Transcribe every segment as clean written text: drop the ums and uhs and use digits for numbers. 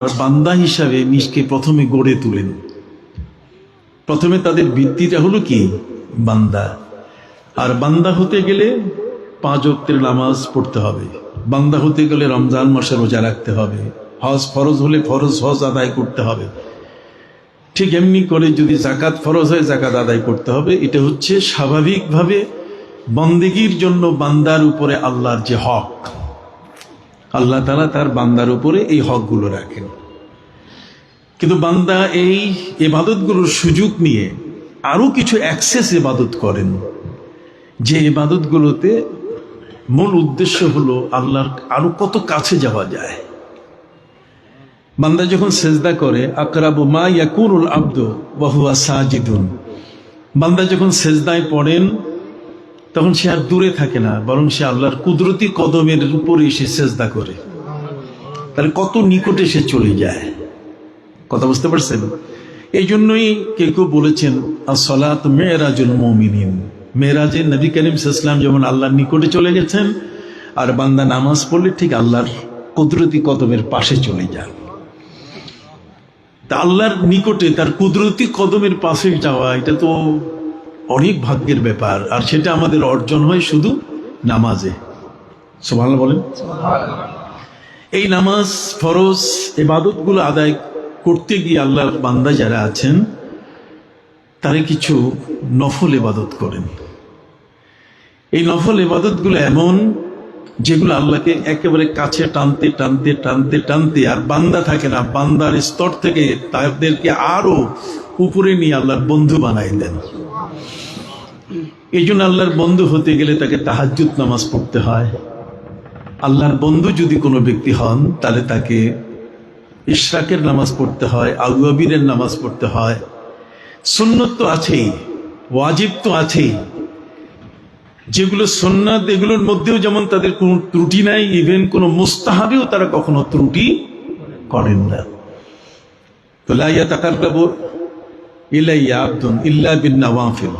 বান্দা হিসাবে নিজকে প্রথমে গড়ে তুলেন। প্রথমে তাদের ভিত্তিটা হলো কি? বান্দা। আর বান্দা হতে গেলে 5 ওয়াক্তের নামাজ পড়তে হবে, বান্দা হতে গেলে রমজান মাসে রোজা রাখতে হবে, হজ ফরজ হলে ফরজ হজ আদায় করতে হবে, ঠিক এমনি করে যদি জাকাত ফরজ হয় জাকাত আদায় করতে হবে। এটা হচ্ছে স্বাভাবিকভাবে বন্দেগীর জন্য বান্দার উপরে আল্লাহর যে হক, আল্লাহ তাআলা তার বান্দার উপরে এই হকগুলো রাখেন। কিন্তু বান্দা এই ইবাদতগুলোর সুযোগ নিয়ে আরো কিছু এক্সেস ইবাদত করেন, যে ইবাদতগুলোতে মূল উদ্দেশ্য হলো আল্লাহর আরো কত কাছে যাওয়া যায়। বান্দা যখন সেজদা করে, আকরাবু মা ইয়াকুনুল আবদু ওয়া হুয়া সাজিদুন, বান্দা যখন সেজদায় পড়েন তখন সে আর দূরে থাকে না, বরং সে আল্লাহর কুদরতি কদমের উপরে এসে সেজদা করে। তাহলে কত নিকটে সে চলে যায়, কথা বুঝতে পারছেন? এই জন্যই কেউ কেউ বলেছেন as-সালাত মিরাজুল মুমিনিন, মেরাজে নবী করিম সাল্লাল্লাহু আলাইহি ওয়াসাল্লাম যেমন আল্লাহর নিকটে চলে গেছেন, আর বান্দা নামাজ পড়লে ঠিক আল্লাহর কুদরতি কদমের পাশে চলে যান। তা আল্লাহর নিকটে তার কুদরতি কদমের পাশে যাওয়া, এটা তো অনেক ভাগ্যের ব্যাপার, আর সেটা আমাদের অর্জন হয় শুধু নামাজে। সুবহানাল্লাহ বলেন। এই নামাজ ফরজ ইবাদতগুলো আদায় করতে গিয়ে আল্লাহর বান্দা যারা আছেন তারা কিছু নফল ইবাদত করেন। এই নফল ইবাদতগুলো এমন যেগুলো আল্লাহকে একেবারে কাছে টানতে টানতে টানতে টানতে আর বান্দা থাকে না, বান্দার স্তর থেকে তাদেরকে আরো উপরে নিয়ে আল্লাহর বন্ধু বানাই দেন। এই জন্য আল্লাহর বন্ধু হতে গেলে তাকে তাহাজ্জুদ নামাজ পড়তে হয়। আল্লাহর বন্ধু যদি কোনো ব্যক্তি হন তাহলে তাকে ইশরাকের নামাজ পড়তে হয়, আউয়াবিরের নামাজ পড়তে হয়। সুন্নত তো আছেই, ওয়াজিব তো আছেই। যেগুলো সুন্নাত এগুলোর মধ্যেও যেমন তাদের কোনো ত্রুটি নাই, ইভেন কোনো মুস্তাহাবেও তারা কখনো ত্রুটি করেন না। তো লা ইয়াতাকাররাবু ইলাইয়া আবদুন ইল্লা বিন নওয়াফিল,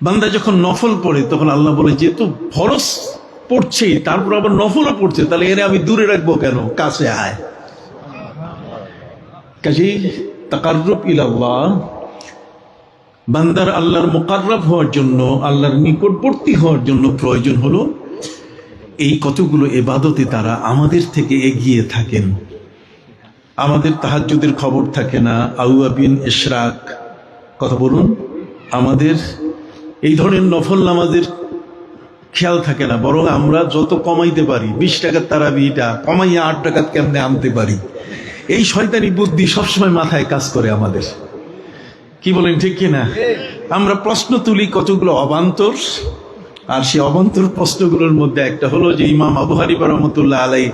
বান্দা যখন নফল পড়ে তখন আল্লাহ বলে যে তো ফরজ পড়ছেই তারপর আবার নফলও পড়ছে, তাহলে এর আমি দূরে রাখবো কেন, কাছে আয়। কাজেই তাকাররুব ইলাল্লাহ, বান্দার আল্লাহর মুকাররব হওয়ার জন্য, আল্লাহর নিকটবর্তী হওয়ার জন্য প্রয়োজন হলো এই কতগুলো ইবাদতে তারা আমাদের থেকে এগিয়ে থাকেন। আমাদের তাহাজ্জুদের খবর থাকে না, আউয়াবিন, ইশরাক, কথা বলুন, আমাদের এই ধরনের নফল নামাজের খেয়াল থাকে না, বরং আমরা যত কমাইতে পারি 20 টাকার তারাবিটা কমাইয়া 8 টাকা কেমনে আনতে পারি, এই শয়তানি বুদ্ধি সবসময় মাথায় কাজ করে আমাদের। কি বলেন, ঠিক কিনা? আমরা প্রশ্ন তুলি কতগুলো অবান্তর, আর সেই অবান্তর প্রশ্নগুলোর মধ্যে একটা হলো যে ইমাম আবু হানিফা রাহমাতুল্লাহ আলাইহি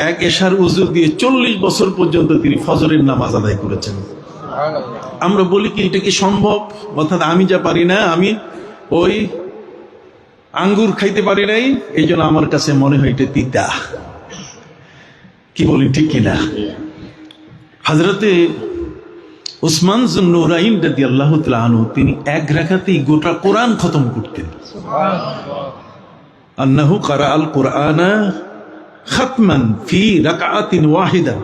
এক এশার উযু দিয়ে 40 বছর পর্যন্ত তিনি ফজরের নামাজ আদায় করেছেন। আমরা বলি কি এটা কি সম্ভব? অর্থাৎ আমি যা পারি না, আমি ওই আঙ্গুর খাইতে পারি নাই, এই জন্য আমার কাছে মনে হয় এটা তিতা। কি বলি, ঠিক কিনা? হযরতে উসমান যুন্নুরাইন রাদিয়াল্লাহু তাআলা আনহু তিনি এক রাকাতেই গোটা কোরআন খতম করতেন। আন্নাহু ক্বারাআল কুরআনা খাতমান ফি রাকাআতিন ওয়াহিদা,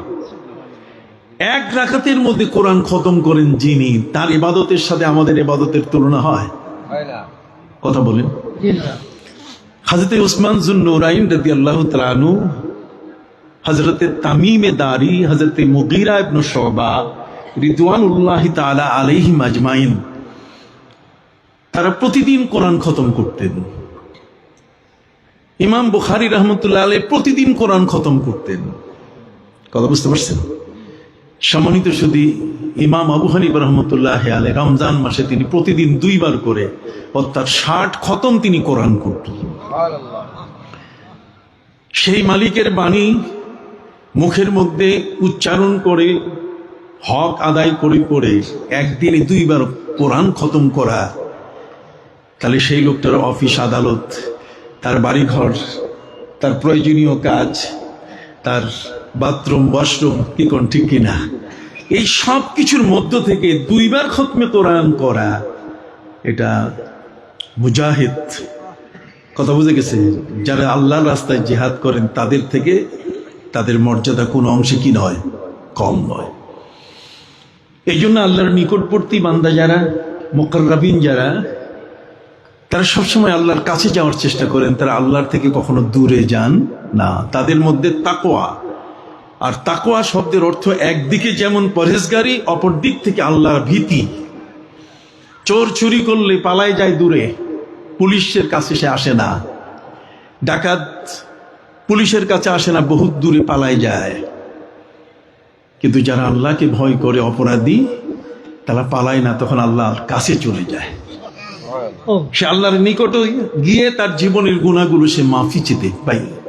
এক রাকাতের মধ্যে কোরআন খতম করেন যিনি, তার ইবাদতের সাথে আমাদের ইবাদতের তুলনা হয় না। কথা বলেন। হযরতে উসমান যুন্নুরাইন রাদিয়াল্লাহু তাআলা আনহু, হযরতে তামিমে দারি, হযরতে মুগীরা ইবনে শুবা রিদওয়ানুল্লাহি তাআলা আলাইহিম আজমাইন, তারা প্রতিদিন কোরআন খতম করতেন। ইমাম বুখারী রাহমাতুল্লাহ আলাইহি প্রতিদিন কোরআন খতম করতেন। কথা বুঝতে পারছেন? সম্মানিত সুধী, ইমাম আবু হানিফা রাহমাতুল্লাহ আলাইহি রমজান মাসে তিনি প্রতিদিন 2 বার করে অর্থাৎ 60 খতম তিনি কোরআন করতেন। সেই মালিকের বাণী মুখের মধ্যে উচ্চারণ করে হক আদায় করে করে একদিনে 2 বার কোরআন খতম করা, তাহলে সেই লোকটার অফিস আদালত, তার বাড়িঘর, তার প্রয়োজনীয় কাজ, তার বাথরুম ওয়াশরুম, কি কোন ঠিক কিনা, এই সব কিছুর মধ্য থেকে 2 বার খতমে কোরআন করা, এটা মুজাহিদ, কথা বুঝে গেছে, যারা আল্লাহর রাস্তায় জিহাদ করেন তাদের থেকে তাদের মর্যাদা কোনো অংশে কি নয়, কম নয়। এই জন্য আল্লাহর নিকটবর্তী বান্দা যারা, মুকাররাবিন যারা, তারা সবসময় আল্লাহর কাছে যাওয়ার চেষ্টা করেন, তারা আল্লাহর থেকে কখনো দূরে যান না। তাদের মধ্যে তাকওয়া, আর তাকওয়া শব্দের অর্থ একদিকে যেমন পরহেজগারি, অপর দিক থেকে আল্লাহর ভীতি। চোর চুরি করলে পালায় যায় দূরে, পুলিশের কাছে সে আসে না। ডাকাত পুলিশের কাছে আসে না, বহুত দূরে পালায় যায়। কিন্তু যারা আল্লাহকে ভয় করে, অপরাধী, তারা পালায় না, তখন আল্লাহর কাছে চলে যায়। সে আল্লাহর নিকটে গিয়ে তার জীবনের গুনাহগুলো সে মাফি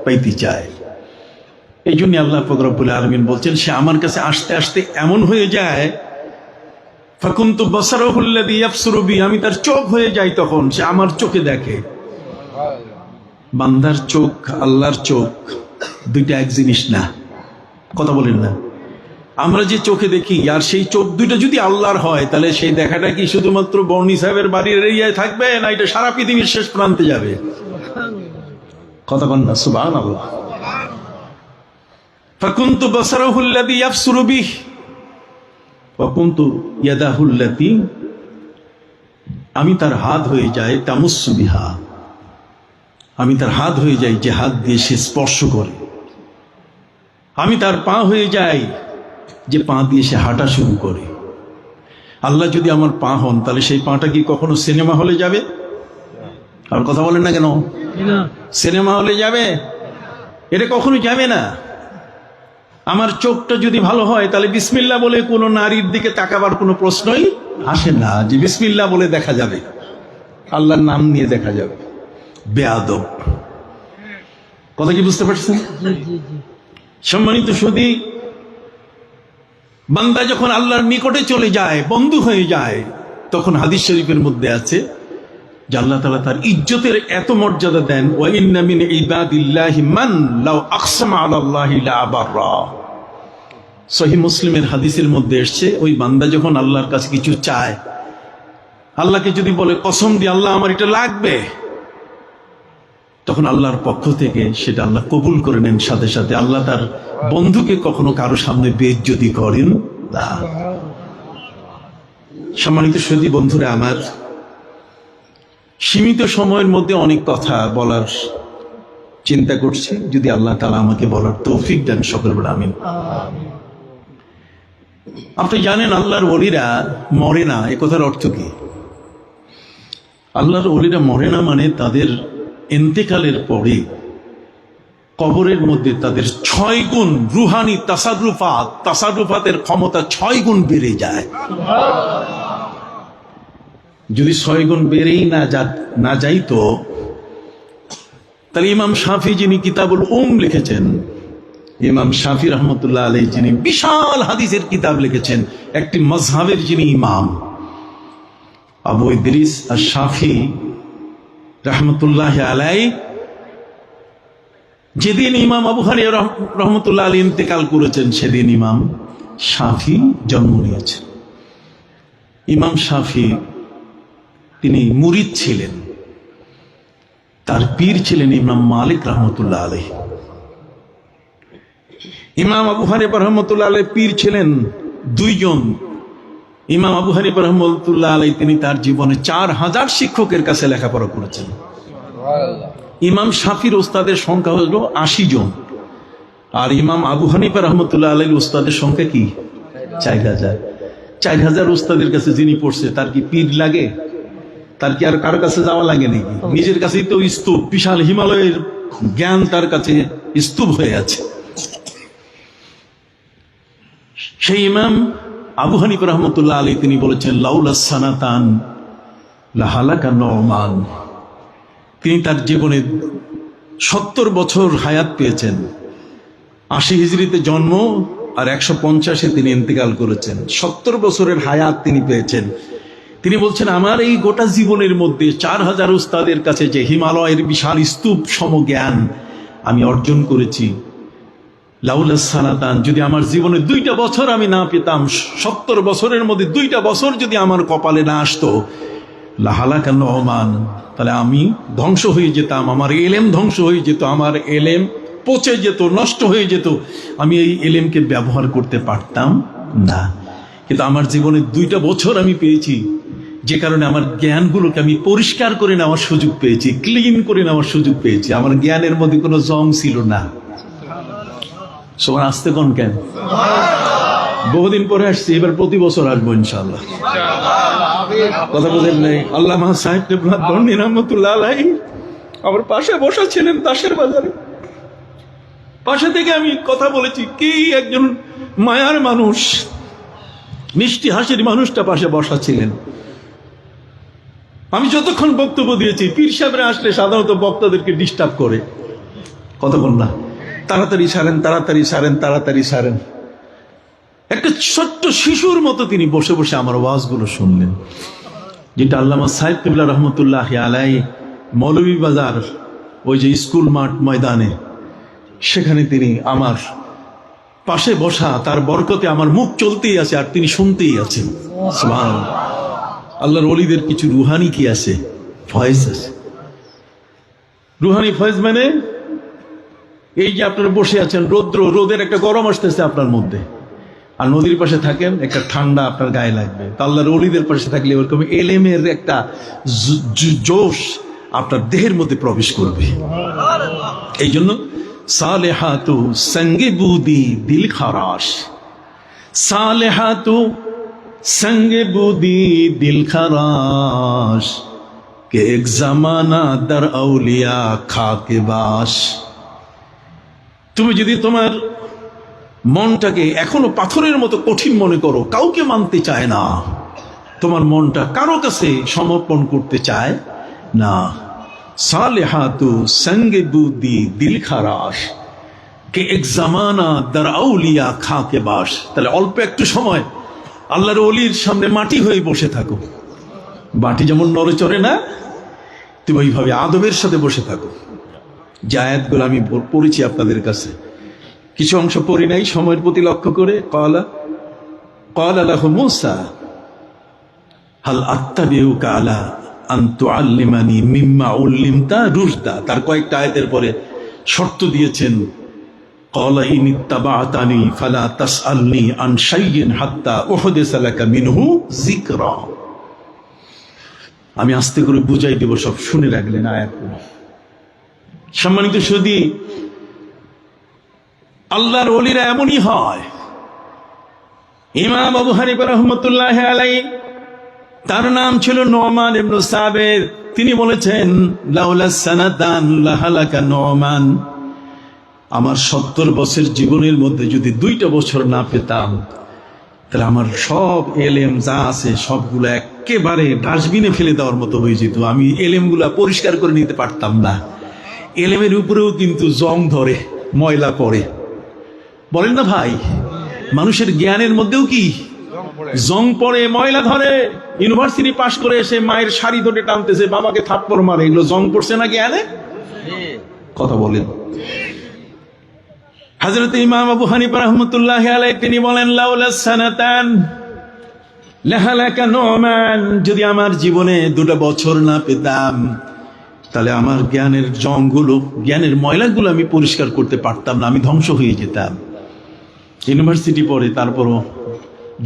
পাইতে চায়। এই জন্য আল্লাহ পাক রব্বুল আলামিন বলছেন, সে আমার কাছে আসতে আসতে এমন হয়ে যায়, ফাকুনতু বাসারুহুল্লাযী ইয়াবসুরু বি, আমি তার চোখ হয়ে যাই, তখন সে আমার চোখে দেখে। বান্দার চোখ, আল্লাহর চোখ দুইটা এক জিনিস না, কথা বলেন না। আমরা যে চোখে দেখি, আর সেই চোখ দুইটা যদি আল্লাহর হয়, তাহলে সেই দেখাটা কি শুধুমাত্র বর্ণি সাহেবের বাড়ির এরিয়ায় থাকবে, না এটা সারা পৃথিবীর শেষ প্রান্তে যাবে? কথা বলেন না, সুবহানাল্লাহ। ফাকুনতু বাসারুহুল্লাযী ইয়াবসুরু বিহি ওয়া কুনতু ইয়াদাহুল্লাতী, আমি তার হাত হয়ে যায়, তামুসসু বিহা, আমি তার হাত হয়ে যাই যে হাত দিয়ে সে স্পর্শ করে। আমি তার পা হয়ে যাই যে পা দিয়ে সে হাঁটা শুরু করে। আল্লাহ যদি আমার পা হন, তাহলে সেই পাটা কি কখনো সিনেমা হলে যাবে? আর কথা বলেন না কেন? সিনেমা হলে যাবে? এটা কখনো যাবে না। আমার চোখটা যদি ভালো হয়, তাহলে বিসমিল্লাহ বলে কোনো নারীর দিকে তাকাবার কোনো প্রশ্নই আসে না, যে বিসমিল্লাহ বলে দেখা যাবে, আল্লাহর নাম নিয়ে দেখা যাবে। বেয়াদব, কথা কি বুঝতে পারছেন? সম্মানিত সুধী, বান্দা যখন আল্লাহর নিকটে চলে যায়, বন্ধু হয়ে যায়, তখন হাদিস শরীফের মধ্যে আছে যে আল্লাহ তাআলা তার ইজ্জতের এত মর্যাদা দেন, ওয়া ইন্না মিন ইবাদিল্লাহি মান লাউ আকসামা আলাল্লাহি লা আবাররা। সহিহ মুসলিমের হাদিসের মধ্যে এসেছে, ওই বান্দা যখন আল্লাহর কাছে কিছু চায়, আল্লাহকে যদি বলে কসম দিয়ে আল্লাহ আমার এটা লাগবে, তখন আল্লাহর পক্ষ থেকে সেটা আল্লাহ কবুল করে নেন সাথে সাথে। আল্লাহ তার বন্ধুকে কখনো কারো সামনে বেইজ্জতি করেন না। সম্মানিত সুধী বন্ধুরা আমার, সীমিত সময়ের মধ্যে অনেক কথা বলার চিন্তা করছি, যদি আল্লাহ তাআলা আমাকে বলার তৌফিক দেন, সকলে বলে আমিন। আপনি জানেন আল্লাহর ওলিরা মরে না, এ কথার অর্থ কি? আল্লাহর ওলিরা মরে না মানে তাদের ইন্তেকালের পরে কবরের মধ্যে তাদের 6 গুণ রুহানি তাসাররুফাতের ক্ষমতা 6 গুণ বেড়ে যায়। যদি 6 গুণ বেড়েই না যাইতো, তাহলে ইমাম শাফি যিনি কিতাবুল লিখেছেন, ইমাম শাফি রহমতুল্লাহ আলাইহি যিনি বিশাল হাদিসের কিতাব লিখেছেন, একটি মাযহাবের যিনি ইমাম, আবু ইদ্রিস আশ-শাফি রহমতুল্লাহ আলাইহি, যেদিন ইমাম আবু হানিফা রহমতুল্লাহ আলাইহি ইন্তেকাল করেছেন, সেদিন ইমাম শাফি জন্ম নিয়েছেন। ইমাম শাফি তিনি মুরিদ ছিলেন, তার পীর ছিলেন ইমাম মালিক রহমতুল্লাহ আলাইহি। ইমাম আবু হানিফা রহমতুল্লাহ আলাইহি পীর ছিলেন 2 জন। ইমাম আবু হানিফা রহমতুল্লাহ আলাইহি তিনি তার জীবনে 4000 শিক্ষকের কাছে লেখাপড়া করেছেন। ইমাম শাফির ওস্তাদের সংখ্যা হলো 80 জন, আর ইমাম আবু হানিফা রহমতুল্লাহ আলাইহির ওস্তাদের সংখ্যা কি? 4000। 4000 ওস্তাদের কাছে যিনি পড়ছে, তার কি পীর লাগে? তার কি আর কারো কাছে যাওয়া লাগে নাকি? নিজের কাছেই তো স্তূপ, বিশাল হিমালয়ের জ্ঞান তার কাছে স্তূপ হয়ে আছে। সেই ইমাম আবু হানিফা রহমতুল্লাহ আলাইহি তিনি বলেছেন, লাউলা সানাতান লাহালাকা নুমান। তিনি তার জীবনে 70 বছর হায়াত পেয়েছেন। 80 হিজরিতে জন্ম, আর 150-এ তিনি ইন্তেকাল করেছেন। 70 বছরের হায়াত তিনি পেয়েছেন। তিনি বলছেন, আমার এই গোটা জীবনের মধ্যে 4000 উস্তাদের কাছে যে হিমালয়ের বিশাল স্তূপ সম জ্ঞান আমি অর্জন করেছি, লাউলা সানাতান, যদি আমার জীবনে 2টা বছর আমি না পেতাম, 70 বছরের মধ্যে 2টা বছর যদি আমার কপালে না আসতো, লাহালাকা নুমান, তাহলে আমি ধ্বংস হয়ে যেতাম, আমার এলেম ধ্বংস হয়ে যেত। আমার এলেম পচে যেত, নষ্ট হয়ে যেত, আমি এই এলেমকে ব্যবহার করতে পারতাম না। কিন্তু আমার জীবনে 2টা বছর আমি পেয়েছি, যে কারণে আমার জ্ঞানগুলোকে আমি পরিষ্কার করে নেওয়ার সুযোগ পেয়েছি, ক্লিন করে নেওয়ার সুযোগ পেয়েছি। আমার জ্ঞানের মধ্যে কোনো জং ছিল না। সবার আসতে কোন কেন? বহুদিন পরে আসছি, এবার প্রতি বছর আসবো ইনশাআল্লাহ। কথা বলেন নাই? আল্লামা সাহেব দন্ডি রহমতুল্লাহ আলাইহি আমার পাশে বসা ছিলেন দাসের বাজারে। পাশে থেকে আমি কথা বলেছি, কি একজন মায়ার মানুষ, মিষ্টি হাসির মানুষটা পাশে বসা ছিলেন। আমি যতক্ষণ বক্তব্য দিয়েছি, পীর সাহেবরা আসলে সাধারণত বক্তাদেরকে ডিস্টার্ব করে, কথা বল না, তাড়াতাড়ি সারেন, তাড়াতাড়ি সারেন, তাড়াতাড়ি সারেন। একটা ছোট্ট শিশুর মতো তিনি বসে বসে আমার ওয়াজগুলো শুনলেন, যেটা আল্লামা সাহেব কিবলা রহমতুল্লাহ আলাইহি মৌলভীবাজার ওই যে স্কুল মাঠ ময়দানে, সেখানে তিনি আমার পাশে বসা, তার বরকতে আমার মুখ চলতেই আছে আর তিনি শুনতেই আছেন। সুবহানাল্লাহ। আল্লাহর ওলিদের কিছু রুহানি কি আছে, ফয়েজ আছে। রুহানি ফয়েজ মানে এই যে আপনারা বসে আছেন, রোদের একটা গরম আসতেছে আপনার মধ্যে, আর নদীর পাশে থাকেন, একটা ঠান্ডা আপনার গায়ে লাগবে। তা আল্লাহর ওলিদের পাশে থাকলে ওরকম এলেমের একটা জোশ আপনার দেহের মধ্যে প্রবেশ করবে। এই জন্য সালেহাতু সঙ্গে বুদি দিল খারাস, সালেহাতু সঙ্গে বুদি দিল খারাস, কে এক জামানা দার আউলিয়া খাকে বাস। তুমি যদি তোমার মনটাকে এখনো পাথরের মতো কঠিন মনে করো, কাউকে মানতে চায় না, তোমার মনটা কারো কাছে সমর্পণ করতে চায় না, সালেহাতু সঙ্গে বুদি দিল খারাস, কে এক জামানা দার আউলিয়া খাকে বাস। তাহলে অল্প একটু সময় আল্লাহর ওলির সামনে মাটি হয়ে বসে থাকো। মাটি যেমন নড়ে চড়ে না, তুমি ওইভাবে আদবের সাথে বসে থাকো। যে আয়াতগুলো আমি পড়েছি আপনাদের কাছে, কিছু অংশ পড়ি নাই সময়ের প্রতি লক্ষ্য করে। ক্বালা লাহু মূসা হাল আত্তাবিউকা আলা আন তুআল্লিমানি মিম্মা উল্লিমতা রুশদা। তার কয়েকটা আয়াতের পরে শর্ত দিয়েছেন, ক্বালা ইন ইত্তাবা'তানি ফালা তাসআলনি আন শাইইন হাত্তা উহদিসা লাকা মিনহু যিকরা। আমি আস্তে করে বুঝাই দেব, সব শুনে রাখলেন আয়াতগুলো। সম্মানিত সুধী, আল্লাহর ওলিরা এমনই হয়। ইমাম আবু হানিফা রাহমাতুল্লাহি আলাইহি, তার নাম ছিল নোমান ইবনে সাবিত। তিনি বলেছেন, লাউলা সানাতান লাহালাকা নোমান, আমার 70 বছর জীবনের মধ্যে যদি 2টা বছর না পেতাম, তাহলে আমার সব এলেম যা আছে সবগুলো একেবারে ডাস্টবিনে ফেলে দেওয়ার মতো হয়ে যেত। আমি এলেমগুলা পরিষ্কার করে নিতে পারতাম না। এলেমের উপরেও কিন্তু জং ধরে, ময়লা পড়ে। বলেন না ভাই, মানুষের জ্ঞানের মধ্যেও কি জং পড়ে, ময়লা ধরে। ইউনিভার্সিটি পাশ করে এসে মায়ের শাড়ি ধরে টানতেছে, বাবাকে থাপ্পড় মারে, এগুলো জং পড়ছে না জ্ঞানে? কথা বলেন। হযরত ইমাম আবু হানিফা রাহমাতুল্লাহি আলাইহি তিনি বলেন, লাউলা সানাতান লাহালাকা নোমান, যদি আমার জীবনে 2টা বছর না পেতাম, তাহলে আমার জ্ঞানের জংগুলো, জ্ঞানের ময়লাগুলো আমি পরিষ্কার করতে পারতাম না, আমি ধ্বংস হয়ে যেতাম। ইউনিভার্সিটি পড়ে, তারপরও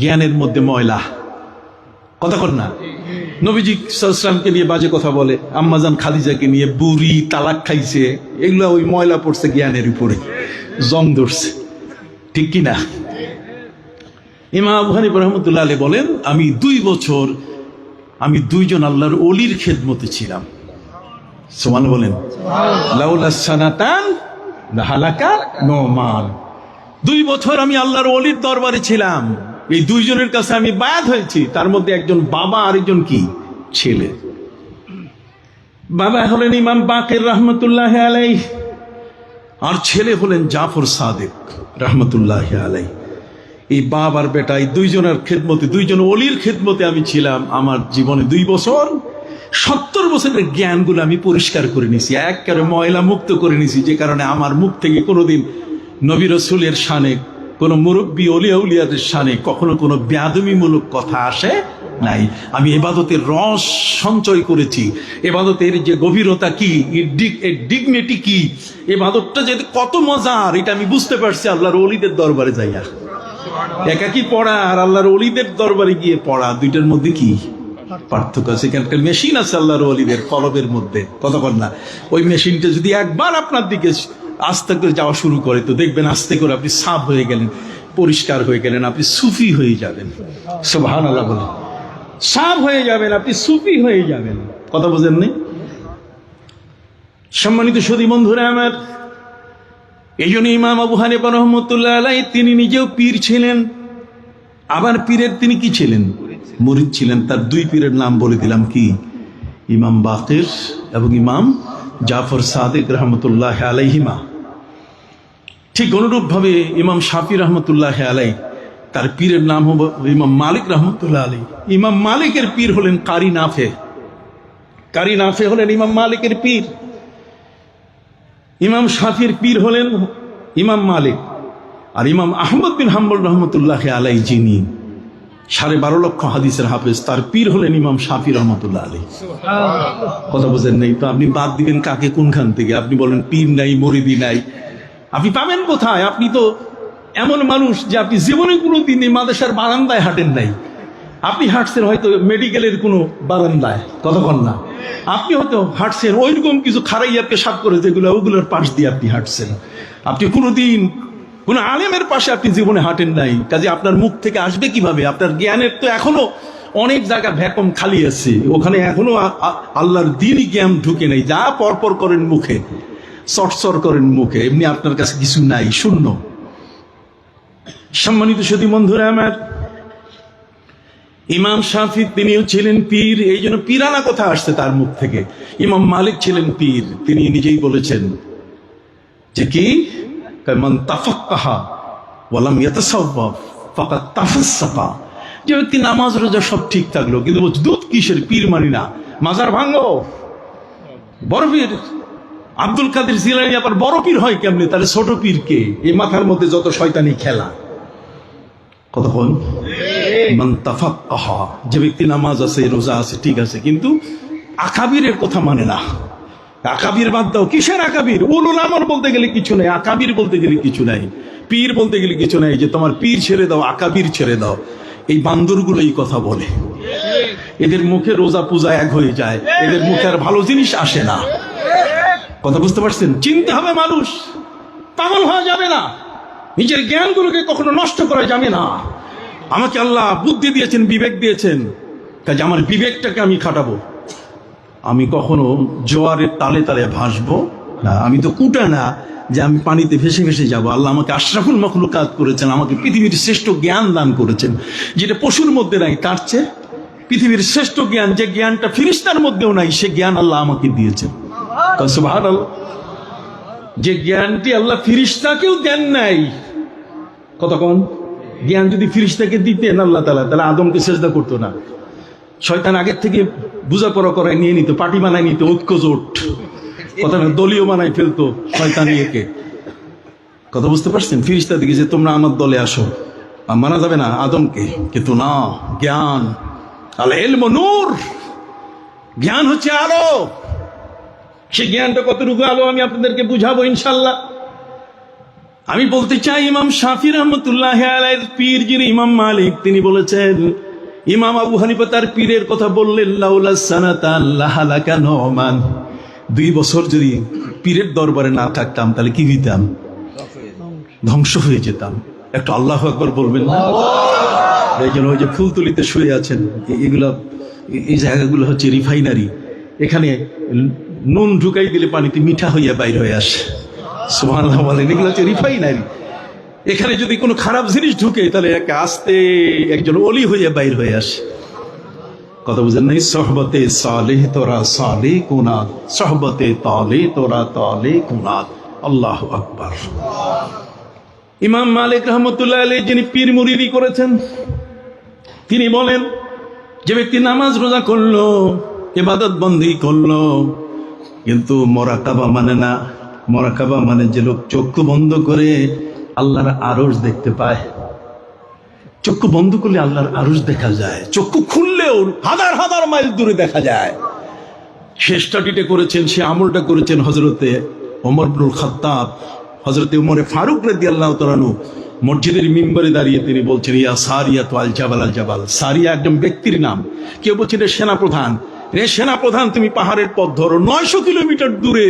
জ্ঞানের মধ্যে ময়লা। কথা কর না? নবীজি সাল্লাল্লাহু আলাইহি ওয়াসাল্লামকে নিয়ে বাজে কথা বলে, আম্মাজান খাদিজাকে নিয়ে বুড়ি, তালাক খাইছে, এগুলো ওই ময়লা পড়ছে জ্ঞানের উপরে, জং ধরছে। ঠিক কি না? ইমাম আবু হানিফা রাহমাতুল্লাহি আলাইহি বলেন, আমি 2 বছর আমি 2জন আল্লাহর ওলির খেদমতে ছিলাম। সুবহানাল্লাহ বলেন। লাউলা সানাতান লাহালাকা নোমান, 2 বছর আমি আল্লাহর ওলির দরবারে ছিলাম। এই 2 জনের কাছে আমি বায়াত হয়েছি। তার মধ্যে একজন বাবা, আরেকজন কি ছেলে। বাবা হলেন ইমাম বাকির রহমতুল্লাহি আলাইহি, আর ছেলে হলেন জাফর সাদিক রহমতুল্লাহি আলাইহি। এই বাপ আর বেটা, এই 2 জনের খেদমতে, 2 জন ওলির খেদমতে আমি ছিলাম। আমার জীবনে 2 বছর 70 বছরের জ্ঞানগুলো আমি পরিষ্কার করে নিছি, একেবারে ময়লা মুক্ত করে নিছি। যে কারণে আমার মুখ থেকে কোনোদিন নবী রাসূলের শানে, কোন মুরব্বী অলিয়া উলিয়াদের শানে কখনো কোনো বেয়াদবিমূলক কথা আসে নাই। আমি এবাদতের রস সঞ্চয় করেছি, এবাদতের যে গভীরতা কি, এর ডিগনিটি কি, এবাদতটা যে কত মজার, এটা আমি বুঝতে পারছি আল্লাহর ওলিদের দরবারে যাইয়া। একাকি পড়া আর আল্লাহর ওলিদের দরবারে গিয়ে পড়া, দুইটার মধ্যে কি পার্থক্য আছে? এখানে একটা মেশিন আছে আল্লাহর ওলিদের কলবের মধ্যে, কতক্ষণ না, ওই মেশিনটা যদি একবার আপনার দিকে আস্তে করে যাওয়া শুরু করে, তো দেখবেন আস্তে করে আপনি সাফ হয়ে গেলেন, পরিষ্কার হয়ে গেলেন, আপনি সুফি হয়ে যাবেন। সুবহানাল্লাহ বলে, সাফ হয়ে যাবেন, আপনি সুফি হয়ে যাবেন। কথা বোঝেননি? সম্মানিত সুধী বন্ধুরা আমার, এই জন্য ইমাম আবু হানিফা রাহমাতুল্লাহ আলাইহি তিনি নিজেও পীর ছিলেন, আবার পীরের তিনি কি ছিলেন? মুরিদ ছিলেন। তার দুই পীরের নাম বলে দিলাম, কি? ইমাম বাকির এবং ইমাম জাফর সাদিক রহমতুল্লাহ আলাইহিমা। ঠিক অনুরূপ ভাবে ইমাম শাফি রহমতুল্লাহ আলাই, তার পীরের নাম হল ইমাম মালিক রহমতুল্লাহ আলাই। ইমাম মালিকের পীর হলেন কারি নাফে। কারি নাফে হলেন ইমাম মালিকের পীর। ইমাম শাফির পীর হলেন ইমাম মালিক। আর ইমাম আহমদ বিন হাম্বল রহমতুল্লাহ আলাই, যিনি 12.5 লক্ষ হাদিসের হাফেজ, তার পীর হলেন ইমাম শাফি রহমতুল্লাহ আলাই। কথা বোঝেন নেই তো? আপনি বাদ দিবেন কাকে কোনখান থেকে? আপনি বলেন পীর নাই, মরিদি নাই, আপনি পাবেন কোথায়? আপনি তো এমন মানুষ যে আপনি জীবনে কোনোদিন এই মাদ্রাসার বারান্দায় হাঁটেন নাই। আপনি হাঁটছেন হয়তো মেডিকেলের কোনো বারান্দায়, কতক্ষণ না, আপনি হয়তো হাঁটছেন ওইরকম কিছু খারাইয়া পেশাব করে যেগুলো, ওগুলোর পাশ দিয়ে আপনি হাঁটছেন। আপনি কোনোদিন কোনো আলেমের পাশে আপনি জীবনে হাঁটেন নাই। কাজে আপনার মুখ থেকে আসবে কিভাবে? আপনার জ্ঞানের তো এখনো অনেক জায়গা ভ্যাকুম খালি আছে, ওখানে এখনো আল্লাহর দ্বীনই জ্ঞান ঢুকে নেই। যা পরপর করেন মুখে, চটচর করেন মুখে, এমনি আপনার কাছে কিছু নাই, শূন্য। সম্মানিত সুধী বন্ধুরা আমার, ইমাম শাফি তিনিও ছিলেন পীর। এই জন্য পীরানা কথা আসছে তার মুখ থেকে। ইমাম মালিক ছিলেন পীর, তিনি নিজেই বলেছেন যে কি, মান তাফাক্কাহা ওয়া লাম ইয়াতাসাওয়াফ ফাকাদ তাফাসসাকা। যে ব্যক্তি নামাজ রোজা সব ঠিক থাকলো কিন্তু বলছে দুধ কিসের, পীর মানি না, মাজার ভাঙো। বড় পীর আব্দুল কাদের জিলানী আবার বড় পীর হয় কেমনে? তাহলে ছোট পীর কে? এই মাথার মধ্যে যত শয়তানি খেলা। কতক্ষণ? মান তাফাক্কাহা, যে ব্যক্তি নামাজ আছে, রোজা আছে, ঠিক আছে, কিন্তু আকাবিরের কথা মানে না। আকাবির বাদ দাও, কিসের আকাবির? উলুল আমর বলতে গেলে কিছু নাই, আকাবির বলতে গেলে কিছু নাই, পীর বলতে গেলে কিছু নাই। যে তোমার পীর ছেড়ে দাও, আকাবির ছেড়ে দাও। এই বান্দরগুলো এই কথা বলে, এদের মুখে রোজা পূজা এক হয়ে যায়, এদের মুখে আর ভালো জিনিস আসে না। কথা বুঝতে পারছেন? চিনতে হবে মানুষ, পাগল হওয়া যাবে না, নিজের জ্ঞানগুলোকে কখনো নষ্ট করা যাবে না। আমাকে আল্লাহ বুদ্ধি দিয়েছেন, বিবেক দিয়েছেন, কাজে আমার বিবেকটাকে আমি খাটাবো। আমি কখনো জোয়ারের তালে তালে ভাসবো না। আমি তো কুটা না যে আমি পানিতে ভেসে ভেসে যাব। আল্লাহ আমাকে আশরাফুল মাখলুকাত করেছেন, আমাকে পৃথিবীর শ্রেষ্ঠ জ্ঞান দান করেছেন, যেটা পশুর মধ্যে নাই। তার চেয়ে পৃথিবীর শ্রেষ্ঠ জ্ঞান, যে জ্ঞানটা ফিরিস্তার মধ্যেও নাই, সে জ্ঞান আল্লাহ আমাকে দিয়েছেন। সুবহানাল্লাহ। যে জ্ঞানটি আল্লাহ ফিরিস্তাকেও দেন নাই। কতক্ষণ? জ্ঞান যদি ফিরিস্তাকে দিতেন আল্লাহ তাআলা, তাহলে আদমকে সেজদা করতো না। শয়তান আগের থেকে বোঝাপড়া করায় নিয়ে নিত, পার্টি বানায় নিত, ঐক্য জোট, কথা না, দলীয় বানায় ফেলতো শয়তান ইয়েকে। কথা বুঝতে পারছেন? ফিরিস্তা দিকে যে তোমরা আমার দলে আসো, মানা যাবে না আদমকে। কিন্তু না, জ্ঞান, আল ইলমু নূর, জ্ঞান হচ্ছে আলো। সে জ্ঞানটা কতটুকু আলো আমি আপনাদেরকে বুঝাবো ইনশাল্লাহ। আমি বলতে চাই, ইমাম শাফি রহমতুল্লাহ আলাইহির পীর যিনি ইমাম মালিক, তিনি বলেছেন, ইমাম আবু হানিফা তার পীরের কথা বললেন, লাউলা সানাতা লাহালাকা নুমান, 2 বছর যদি পীরের দরবারে না থাকতাম তাহলে কি হইতাম? ধ্বংস হয়ে যেতাম। একটু আল্লাহু আকবার বলবেন না? এই জন্য ওই যে ফুলতলিতে শুয়ে আছেন, এগুলো, এই জায়গাগুলো হচ্ছে রিফাইনারি। এখানে নুন ঢুকাই দিলে পানিতে মিঠা হইয়া বাইর হয়ে আসে। সুবহানাল্লাহ বলেন, এগুলো হচ্ছে রিফাইনারি। এখানে যদি কোনো খারাপ জিনিস ঢুকে তাহলে আস্তে একজন ওলি হইয়া বাইর হয়ে আসে। কথা বুঝেন নাই? সহবতে সালেহ তোরা সালে কুনাত, সহবতে তালে তোরা তালে কুনাত। আল্লাহু আকবার। ইমাম মালিক রহমতুল্লাহ আলাইহি যিনি পীর মুরিদি করেছেন, তিনি বলেন, যে ব্যক্তি নামাজ রোজা করলো, ইবাদত বন্দি করলো, কিন্তু মুরাকাবা মানে না। মুরাকাবা মানে যে লোক চক্ষু বন্ধ করে আল্লাহর আরশ দেখতে পায়, চক্ষু বন্ধ করলে আল্লাহর আরশ দেখা যায়, চক্ষু খুললেও হাজার হাজার মাইল দূরে দেখা যায়। সে স্টাডিটা করেছেন, সে আমলটা করেছেন হযরতে ওমর ইবনুল খাত্তাব। হযরতে ওমর ফারুক রাদিয়াল্লাহু তাআলা আনহু মসজিদের মিম্বরে দাঁড়িয়ে তিনি বলছেন, ইয়া সারিয়াতু আল জাবাল আল জাবাল। সারিয়া একজন ব্যক্তির নাম। কেউ বলছেন সেনাপ্রধান। রে সেনাপ্রধান, তুমি পাহাড়ের পথ ধরো। 900 কিলোমিটার দূরে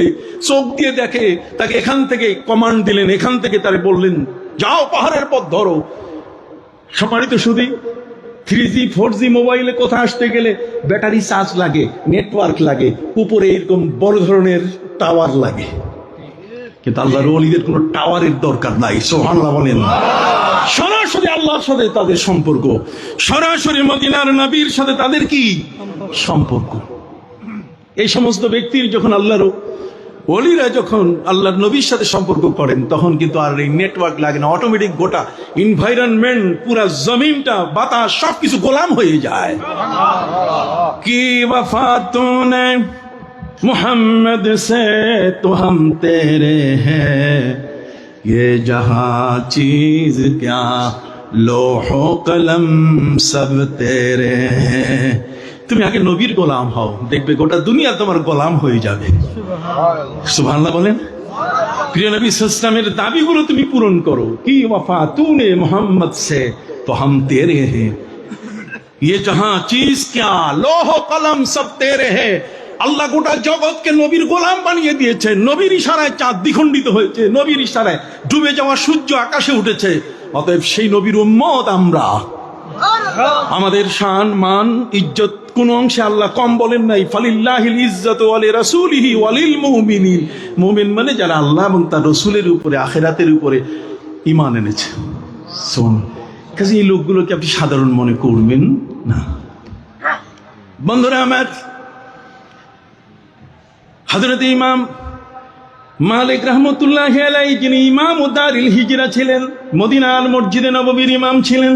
চোখ দিয়ে দেখে, তাকে এখান থেকে কমান্ড দিলেন, এখান থেকে তারে বললেন যাও পাহাড়ের পথ ধরো। সম্মানিত সুধী, 3G 4G মোবাইলে কথা আসতে গেলে ব্যাটারি চার্জ লাগে, নেটওয়ার্ক লাগে, উপরে এরকম বড় ধরনের টাওয়ার লাগে। কিন্তু আল্লাহর ওলিদের কোনো টাওয়ারের দরকার নাই। সুবহানাল্লাহ বলেন। সরাসরি আল্লাহর সাথে তাদের সম্পর্ক, সরাসরি মদিনার নবীর সাথে তাদের কি সম্পর্ক। এই সমস্ত ব্যক্তির যখন আল্লাহর ওলিরা যখন আল্লাহর নবীর সাথে সম্পর্ক করেন, তখন কিন্তু আর এই নেটওয়ার্ক লাগে না, অটোমেটিক গোটা এনভায়রনমেন্ট, পুরা জমিনটা, বাতাস সবকিছু গোলাম হয়ে যায়। কি ওয়াফা তুনে मोहम्मद से तो हम तेरे हैं, ये जहां चीज क्या लोहो कलम सब तेरे हैं। তুমি আগে নবীর গোলাম হও, দেখবে গোটা দুনিয়া তোমার গোলাম হয়ে যাবে। সুবহানাল্লাহ বলেন। প্রিয় নবী সাল্লাল্লাহু আলাইহি ওয়াসাল্লামের দাবিগুলো তুমি পূরণ করো। কি ওয়াফা তুনে মোহাম্মদ সে তো हम तेरे हैं, ये जहां चीज क्या लोहो कलम सब तेरे हैं। আল্লাহ গোটা জগৎকে নবীর গোলাম বানিয়ে দিয়েছে। নবীর ইশারায় চাঁদ দ্বিখণ্ডিত হয়েছে, নবীর ইশারায় ডুবে যাওয়া সূর্য আকাশে উঠেছে। অতএব সেই নবীর উম্মত আমরা। আমাদের শান, মান, ইজ্জত কোন অংশে আল্লাহ কম বলেন নাই। ফালিল্লাহিল ইজ্জাতু ওয়া লিরাসূলিহি ওয়া লিল মুমিনিন। মুমিন মানে যারা আল্লাহ এবং তার রাসূলের উপরে, আখিরাতের উপরে ঈমান এনেছে। কাজে এই লোকগুলোকে আপনি সাধারণ মনে করবেন না। বন্ধুরা আমার, হযরত ইমাম মালিক রাহমাতুল্লাহি আলাইহি, যিনি ইমাম দারিল হিজরা ছিলেন, মদিনার মসজিদে নববীর ইমাম ছিলেন,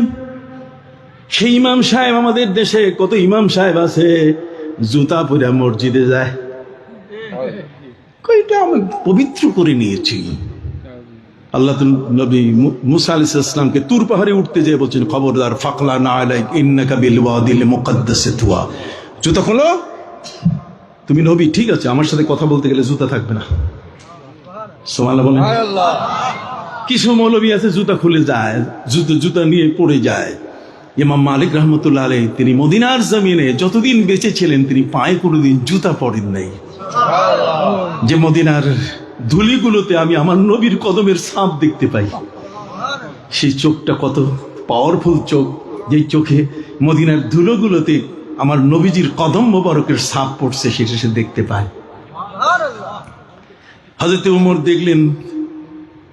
সেই ইমাম সাহেব, আমাদের দেশে কত ইমাম সাহেব আছে জুতা পরে মসজিদে যায়। কয়টা আমি পবিত্র করে নিয়েছি। আল্লাহ নবী মুসা আলাইহিস সালামকে তুর পাহাড়ে উঠতে যেয়ে বলছেন, খবরদার ফাকলা না আলাইক ইন্নাকা বিল ওয়াদিল মুকদ্দাসে তুয়া। জুতা খোলো, তুমি নবী, ঠিক আছে, আমার সাথে কথা বলতে গেলে জুতা থাকবে না। সুবহানাল্লাহ বলেন। কিছু মৌলবী আছে জুতা খুলে যায়, জুতা নিয়ে পড়ে যায়। ইমাম মালিক রাহমাতুল্লাহ আলাইহি, তিনি মদিনার জমিনে যতদিন বেঁচে ছিলেন তিনি পায়ে কোনোদিন জুতা পরেন নাই। যে মদিনার ধুলিগুলোতে আমি আমার নবীর কদমের ছাপ দেখতে পাই, সেই চোখটা কত পাওয়ারফুল চোখ, যেই চোখে মদিনার ধুলোগুলোতে আমার নবীজির কদম মোবারকের ছাপ পড়ছে, সেটা সে দেখতে পায়। হযরত ওমর দেখলেন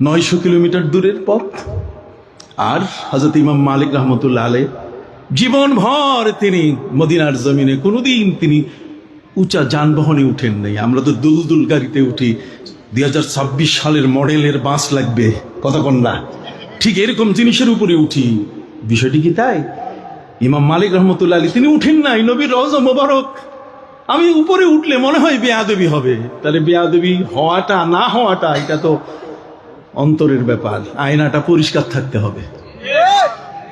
900 কিলোমিটার দূরের পথ, আর হযরত ইমাম মালিক রাহমাতুল্লাহ আলাইহি জীবন ভর তিনি মদিনার জমিনে কোনোদিন তিনি উঁচা যানবাহনে উঠেন নাই। আমরা তো দুলদুল গাড়িতে উঠি, 2026 সালের মডেলের বাস লাগবে, কতক্ষণ না, ঠিক এরকম জিনিসের উপরে উঠি। বিষয়টি কি তাই? ইমাম মালিক রাহমাতুল্লাহ আলাইহি তিনি উঠেন নাই নবীর রওজা মোবারক। আমি উপরে উঠলে মনে হয় বেয়াদবি হবে। তাহলে বেয়াদবি হওয়াটা না হওয়াটা এটা তো অন্তরের ব্যাপার। আয়নাটা পরিষ্কার থাকতে হবে।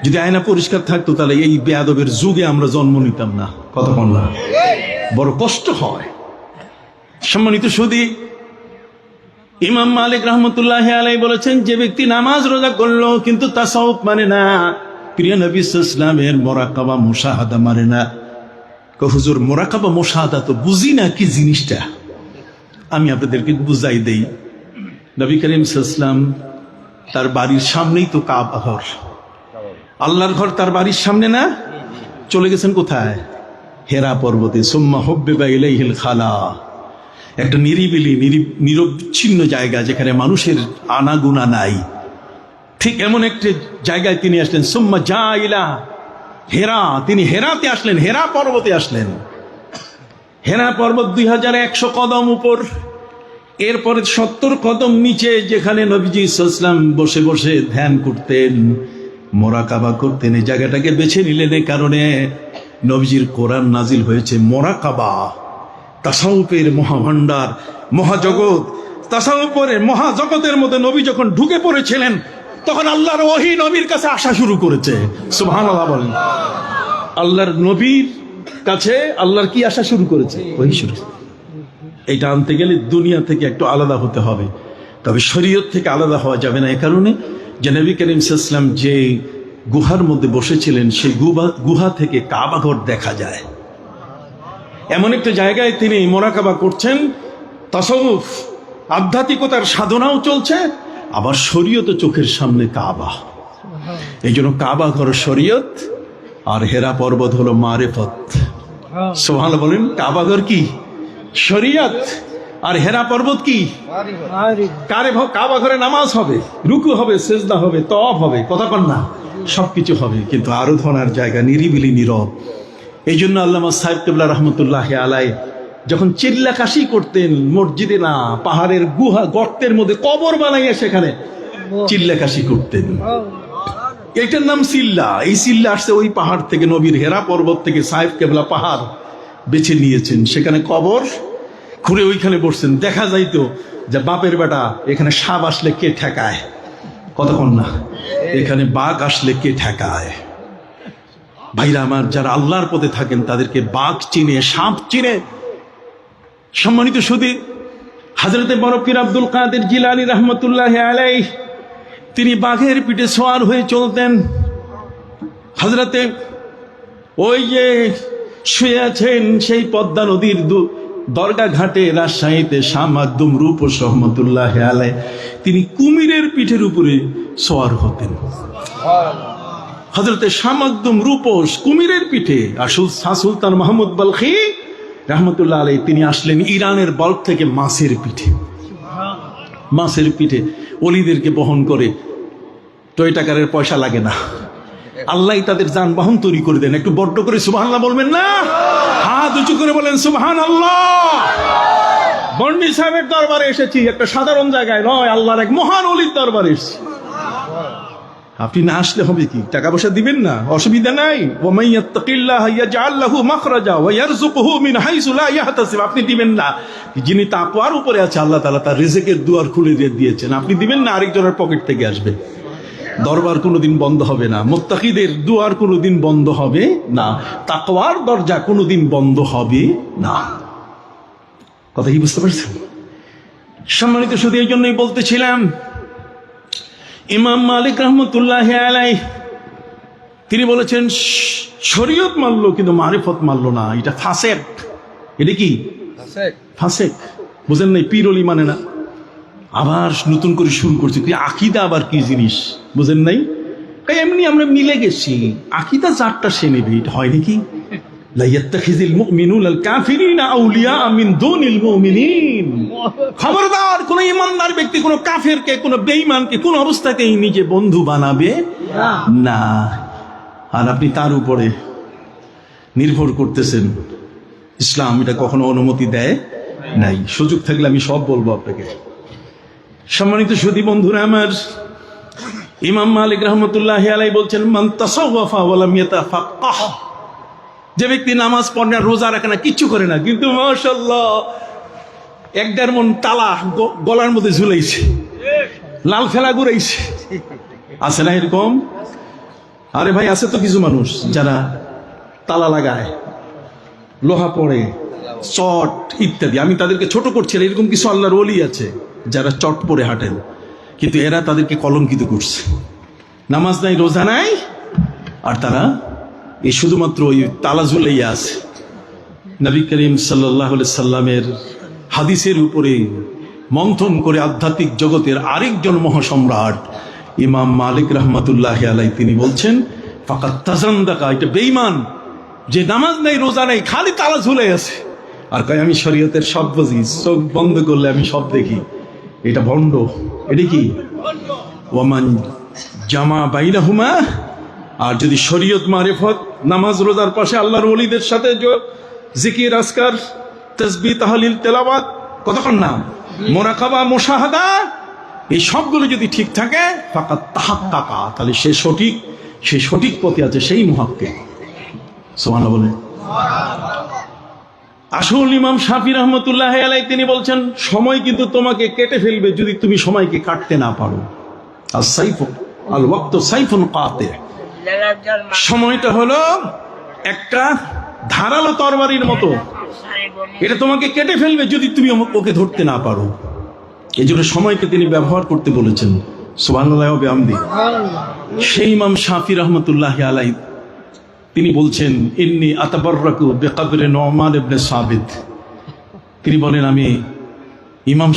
যদি আয়না পরিষ্কার থাকতো তাহলে এই বেয়াদবের যুগে আমরা জন্ম নিতাম না, কতক্ষণ না, বড় কষ্ট হয়। সম্মানিত সুধী, ইমাম মালিক রাহমাতুল্লাহি আলাইহি বলেছেন, যে ব্যক্তি নামাজ রোজা করলো কিন্তু তাসাউফ মানে না, প্রিয় নবী সাল্লাল্লাহু আলাইহি ওয়াসাল্লামের মুরাকাবা মুশাহাদা মানে না। হুজুর, মুরাকাবা মুশাহাদা তো বুঝি না কি জিনিসটা, আমি আপনাদেরকে বুঝাই দেই। নবী করিম সাল্লাল্লাহু আলাইহি ওয়াসাল্লাম তার বাড়ির সামনেই তো কাবা ঘর, আল্লাহর ঘর তার বাড়ির সামনে না, চলে গেছেন কোথায়? হেরা পর্বতে। সুম্মা হুব্বিবা ইলাইহিল খালা, একটা নিরিবিলি নিরবিচ্ছিন্ন জায়গা যেখানে মানুষের আনাগুনা নাই, ঠিক এমন একটা জায়গায় তিনি আসলেন। সুম্মা জা ইলা হেরা, তিনি হেরাতে আসলেন, হেরা পর্বতে আসলেন। হেরা পর্বত 2100 কদম উপর, এরপরে 70 কদম নিচে, যেখানে নবীজি সাল্লাল্লাহু আলাইহি ওয়াসাল্লাম বসে বসে ধ্যান করতেন, মুরাকাবা করতেন। এই জায়গাটাকে বেছে নিলেন এই কারণে নবীজির কোরআন নাজিল হয়েছে মুরাকাবা, তাসাউফের মহাভান্ডার, মহাজগৎ, তাসাউফের মহাজগতের মধ্যে নবী যখন ঢুকে পড়েছিলেন, তখন আল্লাহর ওহী নবীর কাছে আসা শুরু করেছে। সুবহানাল্লাহ বলেন। আল্লাহর নবীর কাছে আল্লাহর কি আসা শুরু করেছে? ওহী শুরু। এটা আনতে গেলে দুনিয়া থেকে একটু আলাদা হতে হবে, তবে শরীয়ত থেকে আলাদা হওয়া যাবে না। এ কারণে যে নবী করিম সাল্লাল্লাহু আলাইহি ওয়াসাল্লাম যে গুহার মধ্যে বসেছিলেন, সেই গুহা থেকে কাবা ঘর দেখা যায়। এমন একটা জায়গায় তিনি মোরাকাবা করছেন, তাসাউফ আধ্যাত্মিকতার সাধনাও চলছে, আবার শরীয়ত চোখের সামনে কাবা। এই জন্য কাবা ঘর শরীয়ত, আর হেরা পর্বত হলো মারেফত। সুবহানাল্লাহ বলেন। কাবা ঘর কি? শরীয়ত। আর হেরা পর্বত কি? কাবা ঘরে নামাজ হবে, রুকু হবে, সেজদা হবে, তওয়াফ হবে, কথা কন না, সবকিছু হবে, কিন্তু আরাধনার জায়গা নিরিবিলি নীরব। এই জন্য আল্লামা সাহেব কিবলা রহমতুল্লাহ আলাই যখন চিল্লাকাশি করতেন, মসজিদে না, পাহাড়ের গুহা গর্তের মধ্যে কবর বানাইয়া সেখানে চিল্লাকাশি করতেন। এটার নাম সিল্লা। এই সিল্লা আসছে ওই পাহাড় থেকে, নবীর হেরা পর্বত থেকে সাহেব কেবলা পাহাড় বেছে নিয়েছেন, সেখানে কবর খুঁড়ে ওইখানে বসছেন। দেখা যাইতো যে বাপের বেটা এখানে সাপ আসলে কে ঠেকায়, কতক্ষণ না, এখানে বাঘ আসলে কে ঠেকায়। ভাইরা আমার, যারা আল্লাহর পথে থাকেন তাদেরকে বাঘ চিনে, সাপ চিনে। সম্মানিত সুধী, হযরতে বড় পীর আব্দুল কাদের জিলানী রহমতুল্লাহ আলাইহি তিনি বাঘের পিঠে সওয়ার হয়ে চলতেন। হযরতে ওই যে শুয়ে আছেন সেই পদ্মা নদীর দরগা ঘাটে রাজশাহীতে শাহ মাকদুম রূপস রহমতুল্লাহ আলাইহি তিনি কুমিরের পিঠের উপরে সওয়ার হতেন। হযরতে শাহ মাকদুম রূপস কুমিরের পিঠে। আর শাহ সুলতান মাহমুদ বলখি রহমতুল্লাহ আলাইহি তিনি আসলেন ইরানের বল্ক থেকে মাছের পিঠে। মাছের পিঠে ওলিদেরকে বহন করে, টয়টাকারের পয়সা লাগে না, আল্লাহ তাদের যানবাহন তৈরি করে দেন। একটু বড্ড করে সুবহানাল্লাহ বলবেন না? হাত উঁচু করে বলেন সুবহানাল্লাহ। বন্ডি সাহেবের দরবারে এসেছি, একটা সাধারণ জায়গায় নয়, আল্লাহর এক মহান ওলির দরবারে এসেছি। আপনি না আসলে হবে কি? টাকা পয়সা দিবেন না, অসুবিধা নাই। ওয়া মান ইয়াত্তাকিল্লাহা ইয়াজআল লাহু মাখরাজা ওয়া ইয়ারযুকুহু মিন হাইসু লা ইয়াহতাসিব। আপনি দিবেন না, যিনি তাকওয়ার উপরে আছে আল্লাহ তাআলা তার রিজিকের দুয়ার খুলে দিয়েছেন। আপনি দিবেন না, আরেকজনের পকেট থেকে আসবে। দরবার কোনোদিন বন্ধ হবে না, মুত্তাকিদের দুয়ার কোনোদিন বন্ধ হবে না, তাকওয়ার দরজা কোনোদিন বন্ধ হবে না। কথা কি বুঝতে পারছেন? সম্মানিত শুধু এই জন্যই বলতেছিলাম, ইমাম মালিক রহমতুল্লাহ আলাইহি তিনি বলেছেন শরীয়ত মানলো কিন্তু মারিফত মানলো না, এটা ফাসেক। এটা কি ফাসেক? বুঝেন নাই? পীর ওলি মানে না। আবার নতুন করে শুরু করছে কি আকীদা, আবার কি জিনিস বুঝেন নাই? এমনি আমরা মিলে গেছি, আকীদা যারটা সে নেবে, এটা হয় নাকি? লা ইয়াত্তাখিযুল মুমিনুনা আল কাফিরিনা আউলিয়া মিন দুনিল মুমিনিন। খবরদার, কোন ঈমানদার ব্যক্তি কোন কাফেরকে, কোন বেঈমানকে কোন অবস্থাতেই নিজে বন্ধু বানাবে না। আর আপনি তার উপরে নির্ভর করতেছেন, ইসলাম এটা কখনো অনুমতি দেয় নাই। সুযোগ থাকলে আমি সব বলবো আপনাকে। সম্মানিত সুধী বন্ধুরা আমার, ইমাম মালিক রহমতুল্লাহ আলাইহি বলছেন মান তাসাওয়াফা ওয়া লাম ইয়াতাফাক্কাহ। যে ব্যক্তি নামাজ পড়ে না, রোজা রাখে না, কিচ্ছু করে না, কিন্তু মাশাআল্লাহ 1.5 মণ তালা গলার মধ্যে ঝুলাইছে, লাল ফেলা ঘুরাইছে, আছে না এরকম? আরে ভাই, আছে তো কিছু মানুষ যারা তালা লাগায়, লোহা পড়ে, চট ইত্যাদি। আমি তাদেরকে ছোট করছি, এরকম কিছু আল্লাহর ওলি আছে যারা চট পরে হাঁটেন, কিন্তু এরা তাদেরকে কলঙ্কিত করছে। নামাজ নাই, রোজা নাই, আর তারা এই শুধুমাত্র ওই তালা ঝুলাইয়া আছে। নবী করিম সাল্লাল্লাহু আলাইহি সাল্লামের হাদিসের উপরে মন্থন করে আধ্যাত্মিক জগতের আরেকজন মহাসম্রাট ইমাম মালিক রহমতুল্লাহ আলাইহি তিনি বলছেন ফাকাত তাজান্দাকা, এটা বেঈমান যে নামাজ নাই, রোজা নাই, খালি তালা ঝুলাই আছে, আর কয় আমি শরীয়তের সব বুঝি, চোখ বন্ধ করলে আমি সব দেখি। এটা ভণ্ড। এটা কি? ওয়ামান জামা বাইনাহুমা, আর যদি শরীয়ত মারিফত নামাজ রোজার পাশে আল্লাহর ওলিদের সাথে জিকির আজকার তাসবিহ তাহলিল তেলাওয়াত, কতক্ষণ না, মুরাকাবা মুশাহাদা, এই সবগুলো যদি ঠিক থাকে ফাকাত তাহাক্কাকা, তাহলে সে সঠিক পথে আছে, সেই মুহাক্কিক। সুবহানাল্লাহ বলে। আসল ইমাম শাফি রহমতুল্লাহ আলাইহি তিনি বলছেন সময় কিন্তু তোমাকে কেটে ফেলবে যদি তুমি সময়কে কাটতে না পারো। আর সাইফ আল ওয়াক্তু সাইফুন কাতি, সময়টা হলো একটা ধারালো তরবারির মতো, এটা তোমাকে কেটে ফেলবে যদি তুমি ওকে ধরতে না পারো। এই জন্য সময়কে তিনি ব্যবহার করতে বলেছেন। সুবহানাল্লাহি ওয়া বিহামদিহি। সেই ইমাম শাফি রহমতুল্লাহি আলাইহি তিনি বলছেন, ইন্নী আতাবাররাকু বিকবরি নুমান ইবনে সাবিত। তিনি বলেন, আমি ইমাম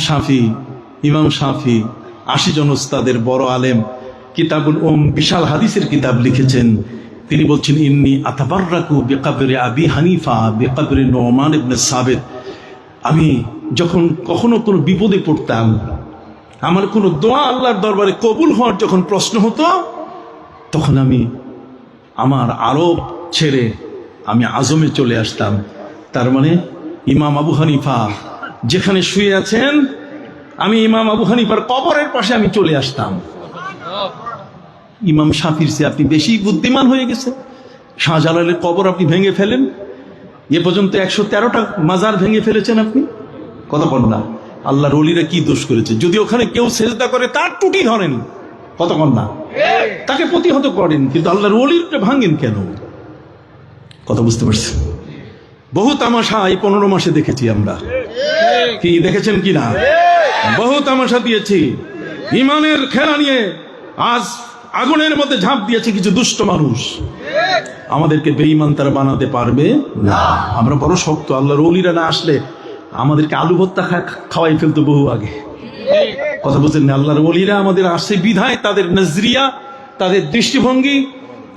শাফি 80 জন উস্তাদের বড় আলেম, কিতাবুল বিশাল হাদিসের কিতাব লিখেছেন। তিনি বলছেন, ইন্নী আতাবাররাকু বিকবরি আবি হানিফা বিকবরি নুমান ইবনে সাবিত। আমি যখন কখনো কোনো বিপদে পড়তাম, আমার কোনো দোয়া আল্লাহর দরবারে কবুল হওয়ার যখন প্রশ্ন হতো, তখন আমি আমার আরব ছেড়ে আমি আজমে চলে আসতাম। তার মানে ইমাম আবু হানিফা যেখানে শুয়ে আছেন, আমি ইমাম আবু হানিফার কবরের পাশে আমি চলে আসতাম। ইমাম শাফির চেয়ে আপনি বেশি বুদ্ধিমান হয়ে গেছে। শাহজালালের কবর আপনি ভেঙে ফেলেন, এ পর্যন্ত 113টা মাজার ভেঙে ফেলেছেন আপনি। কথা বল না, আল্লাহর ওলিরা কি দোষ করেছে? যদি ওখানে কেউ সেজদা করে তার টুটি ধরেন, কথা বল না, তাকে প্রতিহত করেন, কিন্তু আল্লাহর ওলিটা ভাঙেন কেন? কথা বুঝতে পারছেন? বহু তামাশা এই 15 মাসে দেখেছি আমরা। কি দেখেছেন কি না? বহু তামাশা দিয়েছি। ইমানের খেলা নিয়ে আজ আগুনের মধ্যে ঝাঁপ দিয়েছে কিছু দুষ্ট মানুষ। আমাদেরকে বেঈমান তারা বানাতে পারবে না। আমরা বড় শক্ত। আল্লাহর ওলিরা না আসলে আমাদেরকে আলু ভর্তা খাওয়াই ফেলতো বহু আগে। কথা বলছেন না? আল্লাহর ওলিরা আমাদের আসছে বিধায়, তাদের নজরিয়া, তাদের দৃষ্টিভঙ্গি,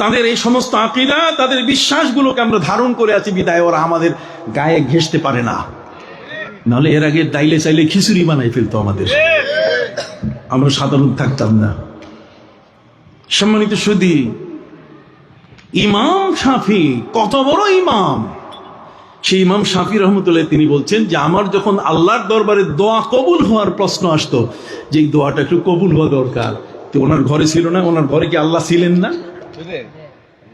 তাদের এই সমস্ত আকীদা, তাদের বিশ্বাসগুলোকে আমরা ধারণ করে আছি বিধায় ওরা আমাদের গায়ে ঘেঁষতে পারে না। নাহলে এর আগে ডাইলে চাইলে খিচুড়ি বানাই ফেলতো আমাদের, আমরা সাধারণ থাকতাম না। সম্মানিত সুধী, ইমাম শাফি কত বড় ইমাম! সেই ইমাম শাফি রহমতুল্লাহ তিনি বলছেন যে আমার যখন আল্লাহর দরবারে দোয়া কবুল হওয়ার প্রশ্ন আসতো, যে এই দোয়াটা একটু কবুল হওয়া দরকার, তো ওনার ঘরে ছিল না? ওনার ঘরে কি আল্লাহ ছিলেন না?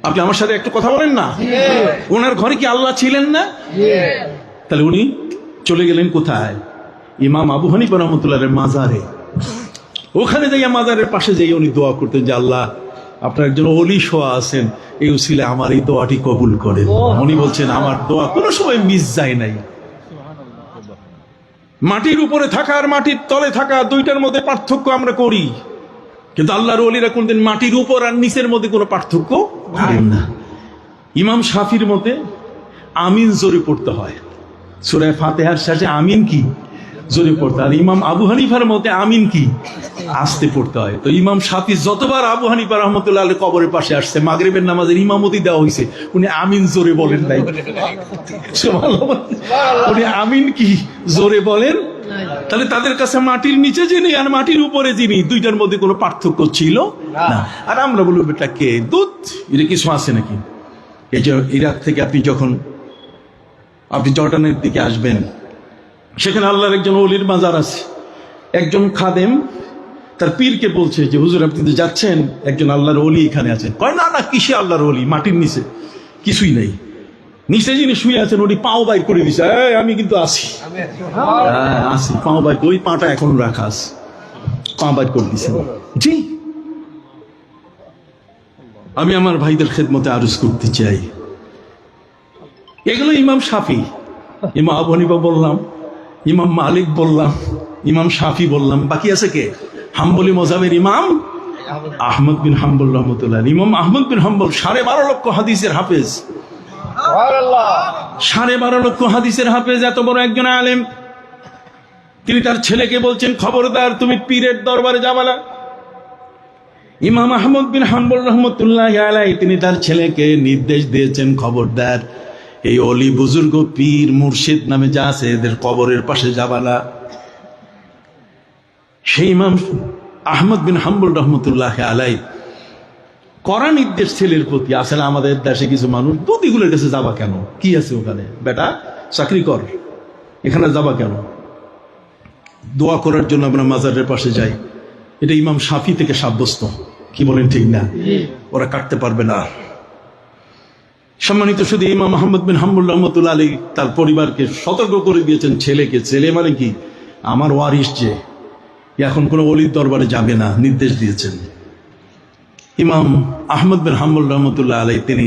আপনি আমার সাথে একটু কথা বলেন না। ওনার ঘরে কি আল্লাহ ছিলেন না? তাহলে উনি চলে গেলেন কোথায়? ইমাম আবু হানিফা রহমতুল্লাহের মাজারে। ওখানে যাইয়া মাজারের পাশে যাই উনি দোয়া করতেন যে আল্লাহ, আপনার একজন ওলি শোয়া আছেন, এই উসিলে আমার এই দোয়াটি কবুল করেন। উনি বলছেন আমার দোয়া কোনো সময় মিস যায় নাই। মাটির উপরে থাকা আর মাটির তলে থাকা দুইটার মধ্যে পার্থক্য আমরা করি, কিন্তু আল্লাহর ওলিরা কোনদিন মাটির উপর আর নিচের মধ্যে কোনো পার্থক্য করেন না। ইমাম শাফির মতে আমিন জোরে পড়তে হয়, সূরা ফাতিহার শেষে আমিন কি জোরে পড়তে হয়। আর ইমাম আবু হানিফার মতে আমিন কি আস্তে পড়তে হয়। তো ইমাম শাফি যতবার আবু হানিফা রহমতুল্লাহ আলাইহি কবরের পাশে আসছে, মাগরিবের নামাজের ইমামতি দেওয়া হয়েছে, উনি আমিন জোরে বলেন নাই। উনি আমিন কি জোরে বলেন। তাহলে তাদের কাছে মাটির নিচে যিনি আর মাটির উপরে যিনি, দুইটার মধ্যে কোনো পার্থক্য ছিল না। আর আমরা বলবো এটা কে দুধ, এটা কিছু আছে নাকি? এই যে ইরাক থেকে আপনি জর্ডানের দিকে আসবেন, সেখানে আল্লাহর একজন ওলির মাজার আছে। একজন খাদেম তার পীরকে বলছে যে হুজুর আপনি তো যাচ্ছেন, একজন আল্লাহর ওলি এখানে আছেন। কয় না না, কিসে আল্লাহর ওলি? মাটির নিচে কিছুই নেই, নিচে যিনি শুয়ে আছেন উনি পাও বাইর করে দিছে, আমি কিন্তু আসি, পাও বাইর, ওই পাটা এখন রাখা আছে, পা বাইর করে দিছে। জি, আমি আমার ভাইদের খেদমতে আরজ করতে চাই, এগুলো ইমাম শাফি, ইমাম আবু হানিফা বললাম, ইমাম মালিক বললাম, ইমাম শাফি বললাম, বাকি আছে কে? হাম্বলি মজাবের ইমাম আহমদ বিন হাম্বল রহমতুল্লাহ। ইমাম আহমদ বিন হাম্বল 12.5 লক্ষ হাদিসের হাফেজ, 12.5 লক্ষ হাদিসের হাফেজ, এত বড় একজন আলেম। তিনি তার ছেলেকে বলছেন, খবরদার তুমি পীরের দরবারে যাবা না। ইমাম আহমদ বিন হাম্বল রহমতুল্লাহ আলাইহি তিনি তার ছেলেকে নির্দেশ দিয়েছেন, খবরদার এই অলি বুজুর্গ পীর মুর্শিদ নামে যা আছে এদের কবরের পাশে যাবা না। সেই ইমাম আহমদ বিন হাম্বল রহমতুল্লাহ আলাইহি কড়া নির্দেশ ছেলের প্রতি। আসলে আমাদের দেশে কিছু মানুষ দুদিগুলোর কাছে যাবা কেন? কি আছে ওখানে? বেটা চাকরি কর, এখানে যাবা কেন? দোয়া করার জন্য আমরা মাজারের পাশে যাই, এটা ইমাম শাফি থেকে সাব্যস্ত। কি বলেন, ঠিক না? ওরা কাটতে পারবে না। সম্মানিত শুধু ইমাম আহমদ বিন হাম্বল রহমতুল্লাহ আলাইহি তার পরিবারকে সতর্ক করে দিয়েছেন, ছেলেকে, ছেলে মানে কি আমার ওয়ারিস, যে এখন কোনো ওলির দরবারে যাবে না, নির্দেশ দিয়েছেন। ইমাম আহমদ বিন হাম্বল রহমতুল্লাহ আলাইহি তিনি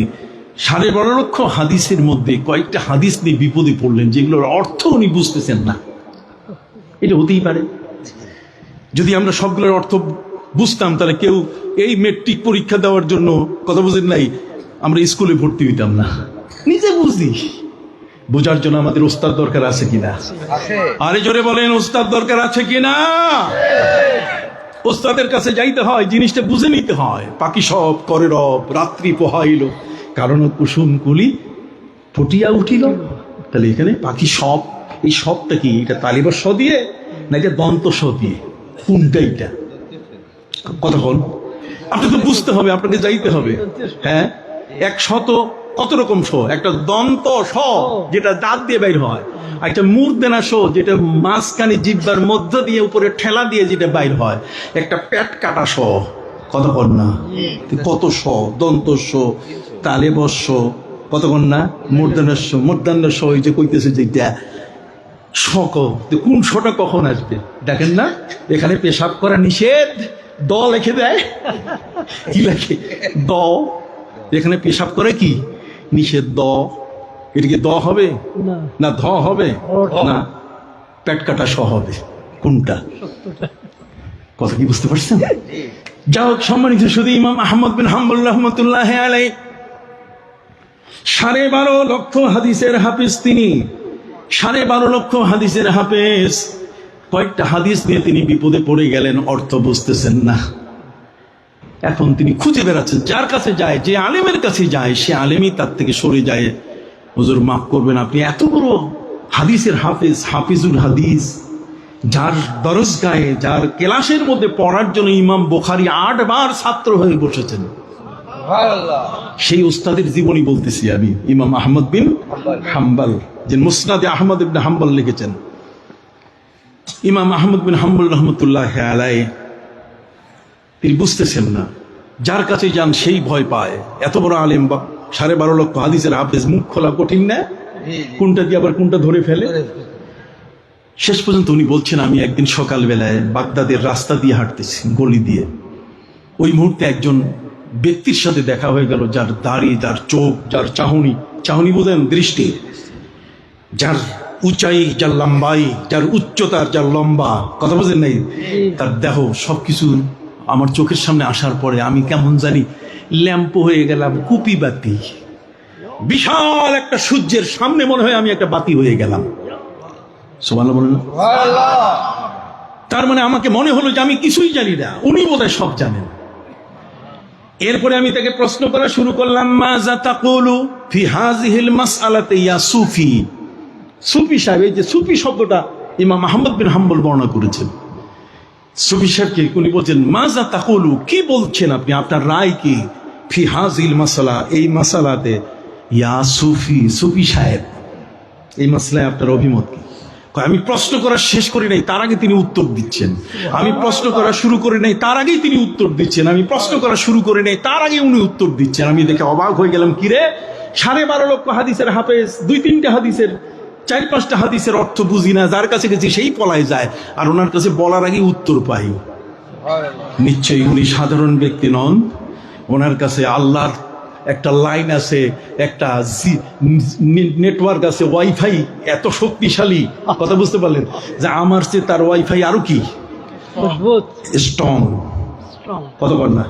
12.5 লক্ষ হাদিসের মধ্যে কয়েকটা হাদিস নিয়ে বিপদে পড়লেন, যেগুলোর অর্থ উনি বুঝতেছেন না। এটা হতেই পারে, যদি আমরা সবগুলোর অর্থ বুঝতাম তাহলে কেউ এই মেট্রিক পরীক্ষা দেওয়ার জন্য, কথা বুঝেন নাই, আমরা স্কুলে ভর্তি হইতাম না। নিজে বুঝি, বোঝার জন্য আমাদের ওস্তাদ দরকার আছে কিনা? আরে জোরে বলেন, ওস্তাদ দরকার আছে কিনা? ওস্তাদের কাছে যাইতে হয়, জিনিসটা বুঝে নিতে হয়। পাখি সব করে রব, রাত্রি পোহাইল, কারণ কুসুম কুলি ফুটিয়া উঠিল। তাহলে এখানে পাখি সব, এই সবটা কি? এটা তালিবার স দিয়ে না এটা দন্ত স দিয়ে? কোনটা এটা? কথা বল, আপনাকে বুঝতে হবে, আপনাকে যাইতে হবে। হ্যাঁ, 100 কত রকম স? একটা দন্ত স যেটা দাঁত দিয়ে বাইর হয়, একটা মূর্ধনা স যেটা মাঝখানে জিহ্বার মধ্য দিয়ে উপরে ঠেলা দিয়ে যেটা বাইর হয়, একটা পেট কাটা স। কথা বল না, কত স? দন্ত স, তালেবস, কতক্ষণ না মূর্ধন্য স, এই যে কইতেছে যেটা শক, কোন শটা কখন আসবে দেখেন না? এখানে পেশাব করা নিষেধ, দ লিখে দেয়। কি লেখে? দ। এখানে পেশাব করে কি নিষেধ? দ। এটা কি দ হবে না ধ হবে? না, পেট কাটা স হবে। কোনটা? কথা কি বুঝতে পারছেন? যাই হোক, সম্মানিত শুধু ইমাম আহমদ বিন হাম্বল রহমতুল্লাহ আলাইহি 12.5 লক্ষ হাদিসের হাফিজ তিনি। 12.5 লক্ষ হাদিসের হাফেজ। কয়েকটা হাদিস নিয়ে তিনি বিপদে পড়ে গেলেন, অর্থ বুঝতেছেন না। এখন তিনি খুঁজে বেড়াচ্ছেন, যার কাছে যায়, যে আলেমের কাছে যায়, সে আলেমই তার থেকে সরে যায়। হুজুর মাফ করবেন, আপনি এত বড় হাদিসের হাফেজ, হাফিজুল হাদিস, যার দরজগায়ে, যার ক্লাসের মধ্যে পড়ার জন্য ইমাম বুখারী 8 বার ছাত্র হয়ে বসেছেন। সেই উস্তাদের জীবনী বলতেছি আমি, ইমাম আহমদ বিন হাম্বল, যে মুসনাদে আহমদ ইবনে হাম্বল লিখেছেন। ইমাম আহমদ বিন হাম্বল রহমতুল্লাহ আলাইহি তিনি বুঝতেছেন না, যার কাছে যান সেই ভয় পায়। এত বড় আলেম, 12.5 লক্ষ হাদিসের হাফেজ, মুখ খোলা কঠিন না? কোনটা দিয়ে আবার কোনটা ধরে ফেলে। শেষ পর্যন্ত উনি বলছেন, আমি একদিন সকালবেলায় বাগদাদের রাস্তা দিয়ে হাঁটতেছি, গলি দিয়ে। ওই মুহূর্তে একজন ব্যক্তির সাথে দেখা হয়ে গেল, যার দাড়ি, যার চোখ, যার চাহনি, চাহনি বোঝেন? দৃষ্টি, যার উঁচাই, যার লম্বাই, যার উচ্চতার, যার লম্বা, কথা বোঝেন নাই? তার দেহ, সবকিছু আমার চোখের সামনে আসার পরে আমি কেমন জানি ল্যাম্প হয়ে গেলাম, কুপি বাতি। বিশাল একটা সূর্যের সামনে মনে হয় আমি একটা বাতি হয়ে গেলাম। সুবহানাল্লাহ বলেন না? তার মানে আমাকে মনে হলো যে আমি কিছুই জানি না, উনি বোধহয় সব জানেন। এরপরে আমি তাকে প্রশ্ন করা শুরু করলাম, মাযা তাকুলু ফি হাযিহিল মাসআলাতি ইয়া সুফি? সুফি সাহেব, এই যে সুফি শব্দটা ইমাম আহমদ বিন হাম্বল বর্ণনা করেছেন। সুফি সাহেবকে উনি বলছেন, মাযা তাকুলু, কি বলছেন আপনি, আপনার রায় কি? ফি হাযিল মাসআলা, এই মাসআলাতে, ইয়া সুফি, সুফি সাহেব, এই মাসলায় আপনার অভিমত কি? আমি প্রশ্ন করা শেষ করি নাই, তার আগে তিনি উত্তর দিচ্ছেন। আমি প্রশ্ন করা শুরু করি নাই, তার আগেই তিনি উত্তর দিচ্ছেন। আমি প্রশ্ন করা শুরু করি নাই, তার আগে উনি উত্তর দিচ্ছেন। আমি দেখে অবাক হয়ে গেলাম, কিরে 12.5 লক্ষ হাদিসের হাফেজ, 2-3টা হাদিসের, 4-5টা হাদিসের অর্থ বুঝি না, যার কাছে গেছি সেই পলায় যায়, আর ওনার কাছে বলার আগে উত্তর পাই। নিশ্চয়ই উনি সাধারণ ব্যক্তি নন, ওনার কাছে আল্লাহর একটা লাইন আছে, একটা নেটওয়ার্ক আছে, ওয়াইফাই এত শক্তিশালী, কথা বুঝতে পারলেন? যে আমার চেয়ে তার ওয়াইফাই আরো কি স্ট্রং, কথা বল না?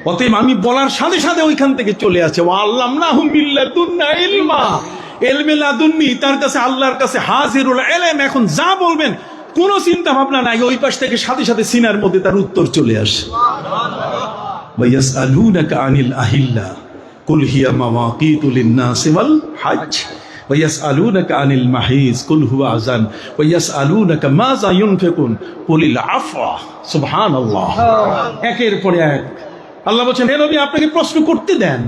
অতএব আমি বলার সাথে সাথে ওইখান থেকে চলে আসে, ও আল্লামনাহু মিন লাদুন্না ইলমা, ইলমে লাদুন্নি, তার কাছে, আল্লাহর কাছে হাজিরুল ইলম। এখন যা বলবেন কোনো চিন্তা ভাবনা নাই, ওই পাশ থেকে সাথে সাথে সিনার মধ্যে তার উত্তর চলে আসে। ওয়া ইয়াসআলুনাকা আনিল আহিল্লা কুল হিয়া মাওয়াকিতু লিন-নাসি ওয়াল হজ ওয়া ইয়াসআলুনাকা আনিল মাহিজ কুল হুয়া আযান ওয়া ইয়াসআলুনাকা মাযা ইউনফিকুন কুলিল আফওয়া। সুবহানাল্লাহ। একের পর এক আল্লাহ বলেন, হে নবী, আপনাকে প্রশ্ন করতে দেন,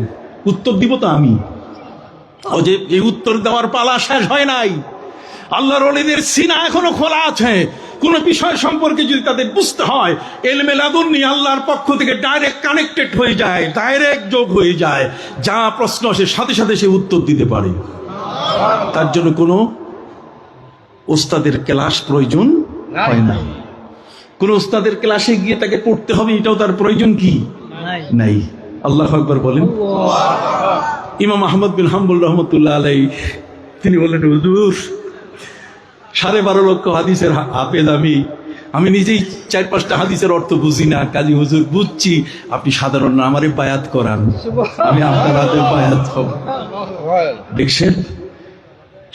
উত্তর দিব তো আমি। ও যে এই উত্তর দেওয়ার পালা শেষ হয় নাই। আল্লাহর ওলিদের সিনা এখনো খোলা আছে। কোন বিষয় সম্পর্কে যদি তাদের বুঝতে হয়, ইলমে লাদুন্নি আল্লাহর পক্ষ থেকে ডাইরেক্ট কানেক্টেড হয়ে যায়, ডাইরেক্ট যোগ হয়ে যায়। যা প্রশ্ন আসে সাথে সাথে সে উত্তর দিতে পারে। তার জন্য কোনো ওস্তাদের ক্লাস প্রয়োজন হয় না। কোন ওস্তাদের ক্লাসে গিয়ে তাকে পড়তে হবে, এটাও তার প্রয়োজন কি নাই। আল্লাহু আকবার বলেন। ইমাম আহমদ বিন হাম্বল রহমতুল্লাহ আলাইহি তিনি বললেন, হুজুর 12.5 লক্ষ হাদিসের হাফেজ আমি নিজেই 4-5টা হাদিসের অর্থ বুঝি না, কাজী হুজুর বুঝছি, আপনি সাধারণ না, আমারে বায়াত করান, আমি আপনার হাতে বায়াত হব। দেখছেন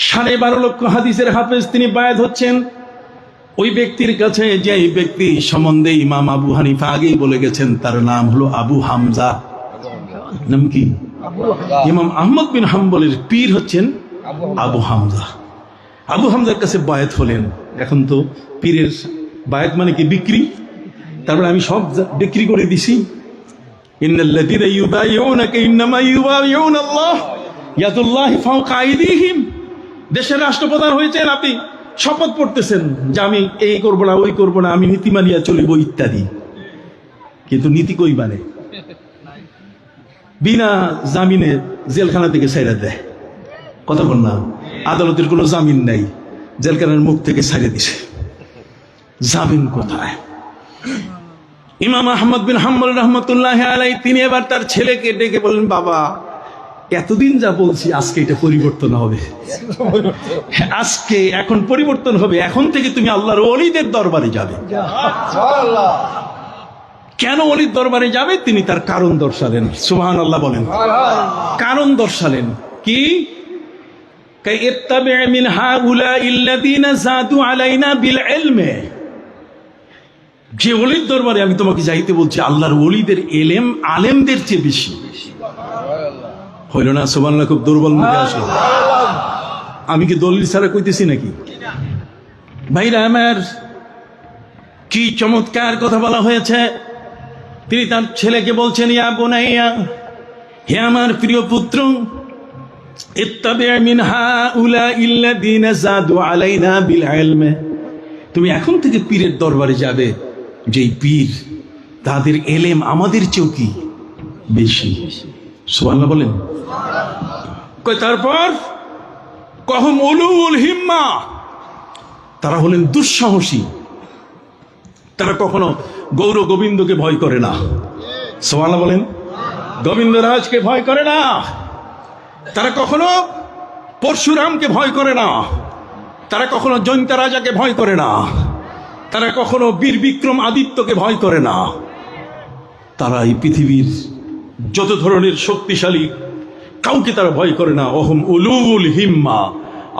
12.5 লক্ষ হাদিসের হাফেজ তিনি বায়াত হচ্ছেন ওই ব্যক্তির কাছে যে ব্যক্তি সম্বন্ধে ইমাম আবু হানিফা আগেই বলে গেছেন, তার নাম হলো আবু হামজা। নাম কি? ইমাম আহমদ বিন হাম্বলের পীর হচ্ছেন আবু হামজা। আবু হামজার কাছে বায়াত হলেন। এখন তো পীরের বায়াত মানে কি? বিক্রি। তারপরে আমি সব বিক্রি করে দিছি। ইন্নাল্লাযীনা ইউবাইউনাকা ইন্নামা ইউবাইউনা আল্লাহ ইয়াদুল্লাহি ফাওকা আইদিহিম। দেশের রাষ্ট্রপ্রধান হয়েছেন, আপনি শপথ পড়তেছেন যে আমি এই করবো না, ওই করবো না, আমি নীতি মানিয়া চলিব ইত্যাদি, কিন্তু নীতি কই মানে? বিনা জামিনে জেলখানা থেকে ছাইরা দেয়। কথা বল না, আদালতের কোনো জামিন নাই, জেলখানার মুখ থেকে ছাইরে দিছে। জামিন কোথায়? ইমাম আহমদ বিন হাম্বল রহমতুল্লাহ আলাইহি তিনি এবার তার ছেলেকে ডেকে বললেন, বাবা এতদিন যা বলছি আজকে এটা পরিবর্তন হবে, আজকে এখন পরিবর্তন হবে, এখন থেকে তুমি আল্লাহর ওলিদের দরবারে যাবে। কেন ওলির দরবারে যাবে? তিনি তার কারণ দর্শালেন। সুবহানাল্লাহ বলেন। কারণ দর্শালেন কি? ইত্তাবি' মিন হাউলাইল্লাযীনা যাদু আলাইনা বিল ইলমি। যে ওলির দরবারে আমি তোমাকে যাইতে বলছি, আল্লাহর ওলিদের এলেম আলেমদের চেয়ে বেশি। হইল না? সুবহানাল্লাহ। খুব দুর্বল মুখে আসলো। আমি কি দলিল ছাড়া কইতেছি নাকি? ভাইরা আমার, কি চমৎকার কথা বলা হয়েছে। তিনি তার ছেলেকে বলছেন, ইয়া বুনাইয়া, হে আমার প্রিয় পুত্র, ইত্তাবি' মিন হাউলাইল্লাযীনা যাদু আলাইনা বিল ইলমি। তুমি এখন থেকে পীরের দরবারে যাবে, যেই পীর তাদের এলেম আমাদের চেয়েও কি বেশি। সুবহানাল্লাহ বলেন। তারপর কহম উলুল হিম্মা, তারা হলেন দুঃসাহসী। তারা কখনো গৌর গোবিন্দকে ভয় করে না। সুবহানাল্লাহ বলেন। গোবিন্দরাজকে ভয় করে না। তারা কখনো পরশুরামকে ভয় করে না। তারা কখনো জয়ন্ত রাজাকে ভয় করে না। তারা কখনো বীর বিক্রম আদিত্যকে ভয় করে না। তারা এই পৃথিবীর যত ধরনের শক্তিশালী কাউকে তারা ভয় করে না। অহম উলুল হিম্মা,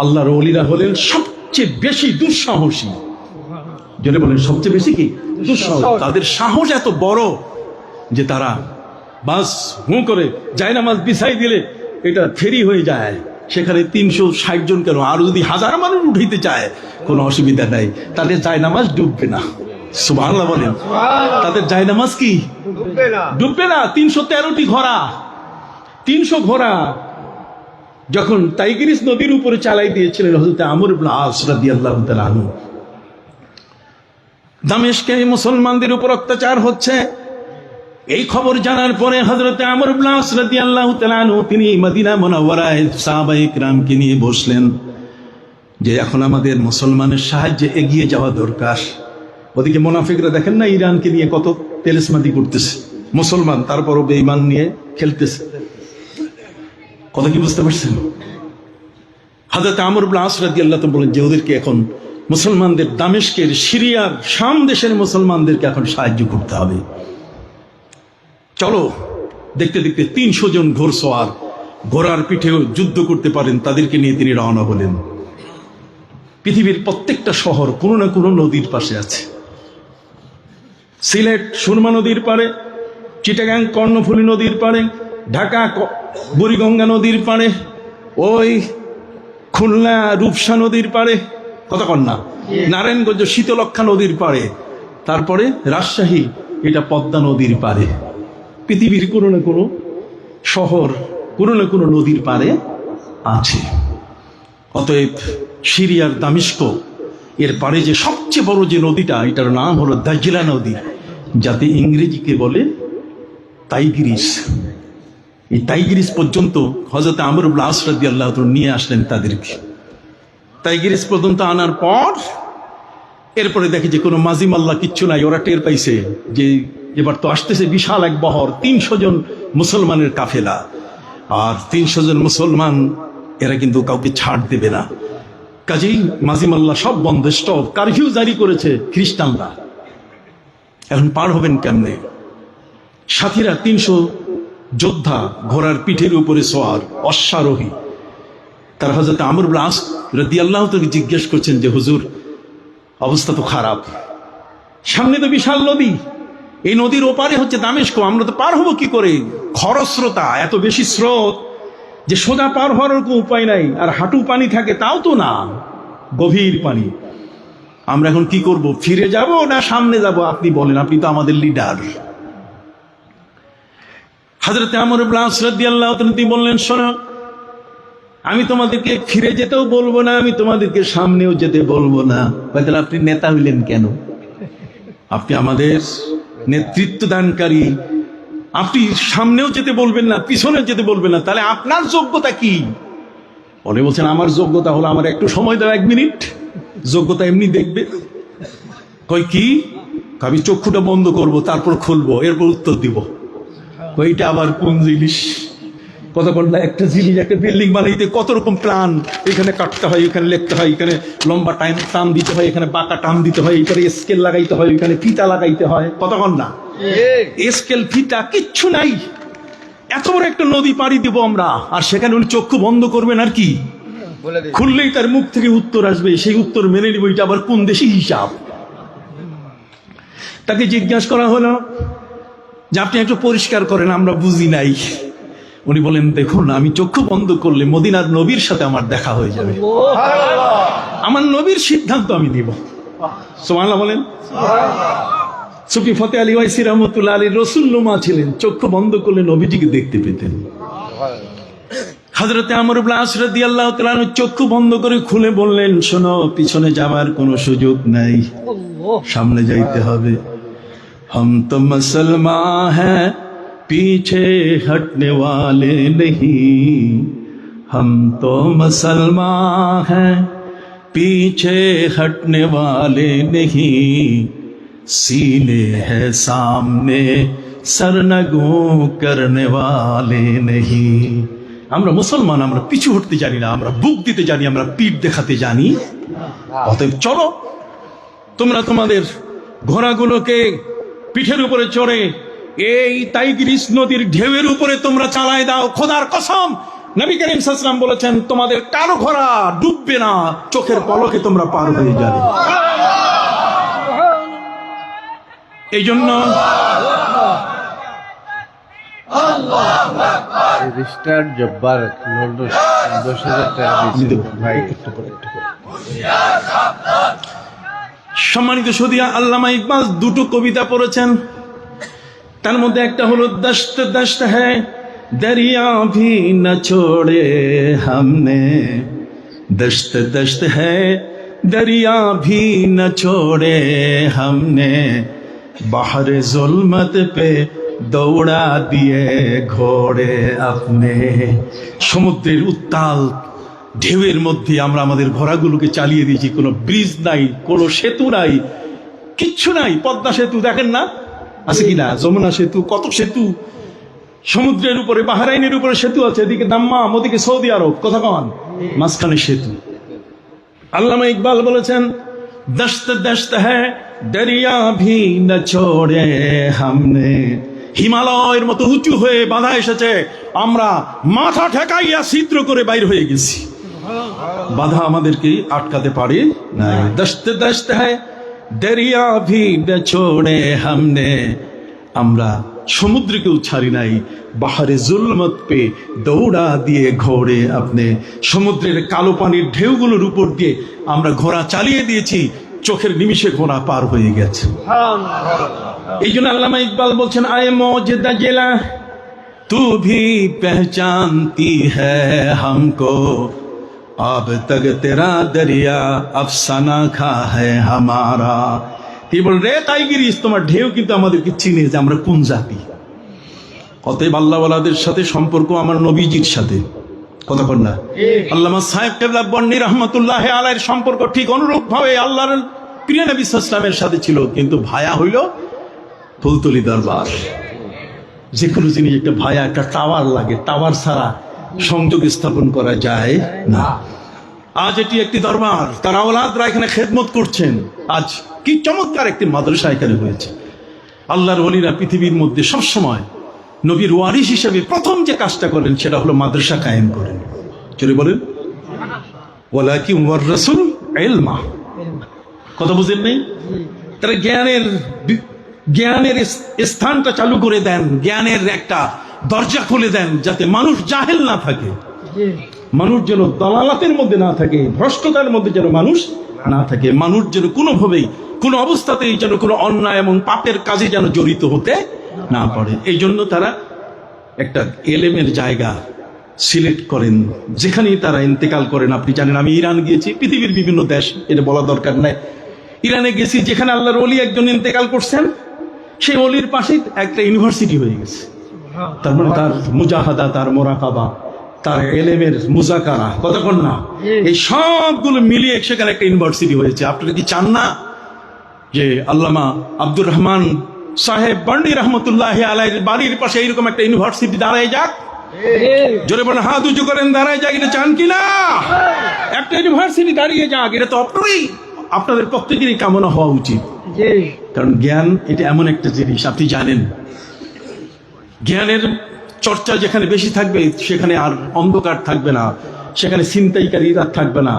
আল্লাহর ওলিরা হলেন সবচেয়ে বেশি দুঃসাহসী। যেটা বলেন সবচেয়ে বেশি কি দুঃসাহস। তাদের সাহস এত বড় যে তারা বাস হুঁ করে জায়নামাজ বিছাই দিলে এটা ফেরি হয়ে যায়। সেখানে 360 জন কেন, আর যদি 1000 মানুষ উঠাইতে চায় কোনো অসুবিধা নাই, তাদের জায়নামাজ ডুববে না। সুবহানাল্লাহ বলেন। তাদের জায়নামাজ কি ডুববে না। 313টি ঘোড়া, 300 ঘোড়া যখন টাইগ্রিস নদীর উপরে চালাই দিয়েছিলেন হযরত আমর ইবনে আস রাদিয়াল্লাহু তাআলা আনহু, দামেস্কে মুসলমানদের উপর অত্যাচার হচ্ছে, এই খবর জানার পরে হযরত আমর ইবনে আস রাদিয়াল্লাহু তাআলা আনহু তিনি মদিনা মুনাওয়ারায় সাহাবায়ে কিরামকে নিয়ে বসলেন যে এখন আমাদের মুসলমানের সাহায্যে এগিয়ে যাওয়া দরকার। ওদিকে মুনাফিকরা দেখেন না ইরানকে নিয়ে কত তেলেসমাতি করতেছে, মুসলমান তারপরও বেঈমান নিয়ে খেলতেছে। কথা কি বুঝতে পারছেন? হযরত আমর ইবনে আস রাদিয়াল্লাহু তাআলা বলেন যে ওদেরকে এখন মুসলমানদের, দামেস্কের, সিরিয়ার, শাম দেশের মুসলমানদেরকে এখন সাহায্য করতে হবে। চলো। দেখতে দেখতে 300 জন ঘোড়সওয়ার ঘোড়ার পিঠেও যুদ্ধ করতে পারেন, তাদেরকে নিয়ে তিনি রওনা হলেন। পৃথিবীর প্রত্যেকটা শহর কোনো না কোনো নদীর পাশে আছে। সিলেট সুরমা নদীর পাড়ে, চিটাগাং কর্ণফুলী নদীর পাড়ে, ঢাকা বুড়িগঙ্গা নদীর পাড়ে, ওই খুলনা রূপসা নদীর পাড়ে, কথা কন না, নারায়ণগঞ্জ শীতলক্ষা নদীর পাড়ে, তারপরে রাজশাহী এটা পদ্মা নদীর পাড়ে। পৃথিবীর কোনো না কোনো শহর কোনো না কোনো নদীর পাড়ে আছে। অতএব সিরিয়ার দামেস্ক এর পাড়ে যে সবচেয়ে বড় যে নদীটা, এটার নাম হলো দাজলা নদী, যাতে ইংরেজিকে বলে টাইগ্রিস। এই টাইগ্রিস পর্যন্ত হযরত আমর ইবনে আস রাদিয়াল্লাহু তাআলা নিয়ে আসলেন তাদেরকে। টাইগ্রিস পর্যন্ত আনার পর এরপরে দেখে যে কোনো মাঝি মাল্লা কিচ্ছু নাই। ওরা টের পাইছে যে এবার তো আসতেছে বিশাল এক বহর, 300 জন মুসলমানের কাফেলা। আর 300 জন মুসলমান, এরা কিন্তু কাউকে ছাড় দেবে না। কাজেই মাজিমাল্লা সব বন্ধ, স্টপ, কারফিউ জারি করেছে খ্রিস্টানরা। এখন পার হবেন কেমনে? সাথীরা 300 যোদ্ধা, ঘোড়ার পিঠের উপরে সোয়ার, অশ্বারোহী। তার হযরত আমর ইবনে আস রাদিয়াল্লাহু তাআলা জিজ্ঞেস করছেন যে হুজুর, অবস্থা তো খারাপ, সামনে তো বিশাল নদী, এই নদীর ওপারে হচ্ছে দামেস্ক, আমরা তো পার হবো কি করে? খরস্রোতা, এত বেশি স্রোত যে সোজা পার হওয়ার কোনো উপায় নাই। আর হাঁটু পানি থাকে তাও তো না, গভীর পানি। আমরা এখন কি করব? ফিরে যাব না সামনে যাব? আপনি বলেন, আপনি তো আমাদের লিডার। হযরত আমর ইবনে আস রাদিয়াল্লাহু তাআলা তিনি বললেন, শোনো, আমি তোমাদেরকে ফিরে যেতেও বলবো না, আমি তোমাদেরকে সামনেও যেতে বলবো না। তাহলে আপনি নেতা হইলেন কেন? আপনি আমাদের নেতৃত্ব দানকারী, আপনি সামনেও যেতে বলবেন না, পিছনেও যেতে বলবেন না, তাহলে আপনার যোগ্যতা কি? উনি বলছেন, আমার যোগ্যতা হলো, আমার একটু সময় দাও, 1 মিনিট, যোগ্যতা এমনি দেখবে। কই কি? আমি চক্ষুটা বন্ধ করব, তারপর খুলবো, এরপর উত্তর দিব। ওইটা আবার কোন জিনিস? কতক্ষণ না একটা জিনিস, একটা বিল্ডিং বানাইতে কত রকম প্ল্যান, এখানে কাটতে হয়, এখানে লিখতে হয়, এখানে লম্বা টান দিতে হয়, এখানে বাঁকা টান দিতে হয়, এখানে স্কেল লাগাইতে হয়, এখানে ফিতা লাগাইতে হয়, কতক্ষণ না? স্কেল ফিতা কিচ্ছু নাই, এত বড় একটা নদী পাড়ি দিব আমরা, আর সেখানে উনি চক্ষু বন্ধ করবেন, আর কি খুললেই তার মুখ থেকে উত্তর আসবে, সেই উত্তর মেনে নিব। এটা আবার কোন দেশি হিসাব? তাকে জিজ্ঞাসা করা হলো যে আপনি একটু পরিষ্কার করেন, আমরা বুঝি নাই। উনি বলেন, দেখুন, আমি চক্ষু বন্ধ করলে মদিনার নবীর সাথে আমার দেখা হয়ে যাবে, আমার নবীর সিদ্ধান্ত আমি নিব। সুবহানাল্লাহ বলেন। সুফি ফতে আলী ওয়াইসি রহমতুল্লাহ আলী রসুল্লুমা ছিলেন, চক্ষু বন্ধ করলে নবীজিকে দেখতে পেতেন। হযরতে আমর ইবনে আস রাদিয়াল্লাহু তাআলা চক্ষু বন্ধ করে খুলে বললেন, শোনো, পিছনে যাবার কোনো সুযোগ নাই, সামনে যাইতে হবে। हम तो मुसलमान हैं, पीछे हटने वाले नहीं, हम तो मुसलमान हैं, पीछे हटने वाले नहीं, सीने है सामने, सरनगू करने वाले नहीं। আমরা মুসলমান, আমরা পিছু হটতে জানি না, আমরা বুক দিতে জানি, আমরা পিঠ দেখাতে জানি। অতএব চলো, তোমরা তোমাদের ঘোড়াগুলোকে পিঠের উপরে চড়ে এই টাইগ্রিস নদীর ঢেউয়ের উপরে তোমরা চালায় দাও। খোদার কসম, নবী করিম সাল্লাল্লাহু আলাইহি ওয়াসাল্লাম বলেছেন, তোমাদের কারো ঘোড়া ডুববে না, চোখের পলকে তোমরা পার হয়ে যাবে। এই জন্য সম্মানিত সুদিয়া, আল্লামা ইকবাল 2টো কবিতা পড়েছেন, তার মধ্যে একটা হলো দশত দশত হ্যায় দরিয়া ভি ন ছোড়ে हमने, दश्त दश्त है दरिया भी न छोड़े हमने, बाहर जुल्मत पे दौड़ा दिए घोड़े अपने। সমুদ্রের উত্তাল ঢেউয়ের মধ্যে আমরা আমাদের ঘোড়াগুলোকে চালিয়ে দিয়েছি, কোনো ব্রিজ নাই, কোনো সেতু নাই, কিচ্ছু নাই। পদ্মা সেতু দেখেন না, আছে কিনা? যমুনা সেতু, কত সেতু সমুদ্রের উপরে, বাহরাইনের উপরে সেতু আছে, এদিকে দাম্মাম, ওদিকে সৌদি আরব, কথা কন, মাঝখানে সেতু। আল্লামা ইকবাল বলেছেন, দশত দশত হ্যায় দরিয়া ভি ন ছোড়ে हमने, হিমালয়ের মতো উঁচু হয়ে বাধা এসেছে, আমরা মাথা ঠেকাইয়া ছিদ্র করে বাইর হয়ে গেছি, বাধা আমাদেরকে আটকাতে পারে না। দশত দশত হ্যায় দরিয়া ভি ন ছোড়ে हमने, আমরা সমুদ্রকেও ছাড়ি নাই, বাহারে জুলমত পে দৌড়া দিয়ে ঘোড়ে আপনি, সমুদ্রের কালো পানির ঢেউগুলোর উপর দিয়ে আমরা ঘোড়া চালিয়ে দিয়েছি, চোখের নিমিষে ঘোড়া পার হয়ে গেছে। এই জন্য আল্লামা ইকবাল বলছেন, আয়ে মৌজদা জেলা তু ভি পহচানতি হ্যায় হামকো, अब तक तेरा दरिया अफसाना खा है हमारा। কি বল রে টাইগ্রিস, তোমার ঢেউ কিন্তু আমাদেরকে চিনে যে আমরা কোন জাতি। অতএব আল্লাহওয়ালাদের সাথে সম্পর্ক আমার নবীজির সাথে, কতক্ষণ না। আল্লামা সাহেব কেবলা বন্নি রহমতুল্লাহ আলাইহির সম্পর্ক ঠিক অনুরূপ ভাবে আল্লাহর প্রিয় নবী সাল্লাল্লাহু আলাইহি ওয়াসাল্লামের সাথে ছিল, কিন্তু ভায়া হইল ফুলতলি দরবার। যে কোনো জিনিস একটা ভায়া একটা টাওয়ার লাগে, টাওয়ার ছাড়া সংযোগ স্থাপন করা যায় না। আজ এটি একটি দরবার, তার আওলাদরা এখানে খেদমত করছেন। আজ কি চমৎকার একটি মাদ্রাসা এখানে হয়েছে। আল্লাহর ওলিরা পৃথিবীর মধ্যে সবসময় নবীর ওয়ারিস হিসেবে প্রথম যে কাজটা করেন সেটা হলো মাদ্রাসা কায়েম করেন। চলে বলেন ওয়ালাকিন ওয়ার রাসূল ইলমা। কথা বুঝেন নেই? তারা জ্ঞানের স্থানটা চালু করে দেন, জ্ঞানের একটা দরজা খুলে দেন, যাতে মানুষ জাহেল না থাকে, মানুষ যেন দলালাতের মধ্যে না থাকে, ভ্রষ্টতার মধ্যে যেন মানুষ না থাকে, মানুষ যেন কোনোভাবেই কোনো অবস্থাতেই যেন কোনো অন্যায় এবং পাপের কাজে যেন জড়িত হতে না পারে। এই জন্য তারা একটা এলেমের জায়গা সিলেক্ট করেন, যেখানেই তারা ইন্তেকাল করেন। আপনি জানেন, আমি ইরান গিয়েছি, পৃথিবীর বিভিন্ন দেশ, এটা বলা দরকার নাই। ইরানে গেছি, যেখানে আল্লাহর ওলি একজন ইন্তেকাল করছেন, সেই ওলির পাশেই একটা ইউনিভার্সিটি হয়ে গেছে। তার মানে তার মুজাহাদা, তার মোরাকাবা, তার এলেমের মুজাকারা, কতক্ষণ না, এই সবগুলো মিলিয়ে সেখানে একটা ইউনিভার্সিটি হয়েছে। আপনারা কি চান না যে আল্লামা আব্দুর রহমান সাহেব বন্ডি রহমতুল্লাহ আলাইহির বাড়ির পাশে এইরকম একটা ইউনিভার্সিটি দাঁড়ায় যাক? জোরে বলেন, হাত উঁচু করেন, দাঁড়ায় যাক। এটা চান কিনা? একটা ইউনিভার্সিটি দাঁড়িয়ে যাক, এটা তো আপনাদের প্রত্যেকেরই কামনা হওয়া উচিত। কারণ জ্ঞান এটা এমন একটা জিনিস, আপনি জানেন, জ্ঞানের চর্চা যেখানে বেশি থাকবে সেখানে আর অন্ধকার থাকবে না, সেখানে ছিনতাইকারীরা থাকবে না,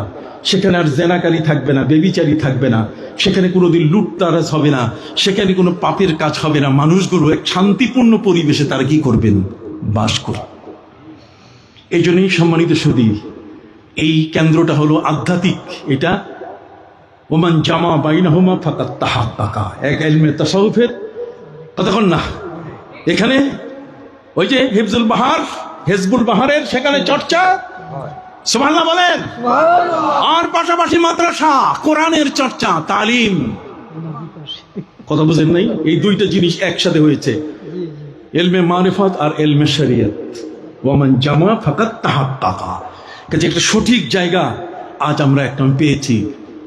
সেখানে আর জেনাকারী থাকবে না, বেবিচারী থাকবে না, সেখানে কোনোদিন লুটতারাজ হবে না, সেখানে কোনো পাপের কাজ হবে না। মানুষগুলো এক শান্তিপূর্ণ পরিবেশে তারা কি করবেন? বাস করবে। এই জন্যই সম্মানিত সুধী, এই কেন্দ্রটা হলো আধ্যাত্মিক। এটা ওমান জামা বাইনাহুমা ফাকাত তাহাক্কাকা, এক ইলমে তাসাউফের, কতক্ষণ না। এখানে ওই যে হিজবুল বাহারের সেখানে চর্চা, সুবহানাল্লাহ বলেন, আর পাশাপাশি মাদ্রাসা, কোরআনের চর্চা, তালিম। কথা বুঝেন নাই? এই দুইটা জিনিস একসাথে হয়েছে, ইলমে মারিফাত আর ইলমে শরিয়ত। ওমান জামা ফাকাত তাহাক্কাকা, কাজে একটা সঠিক জায়গা আজ আমরা একটা পেয়েছি।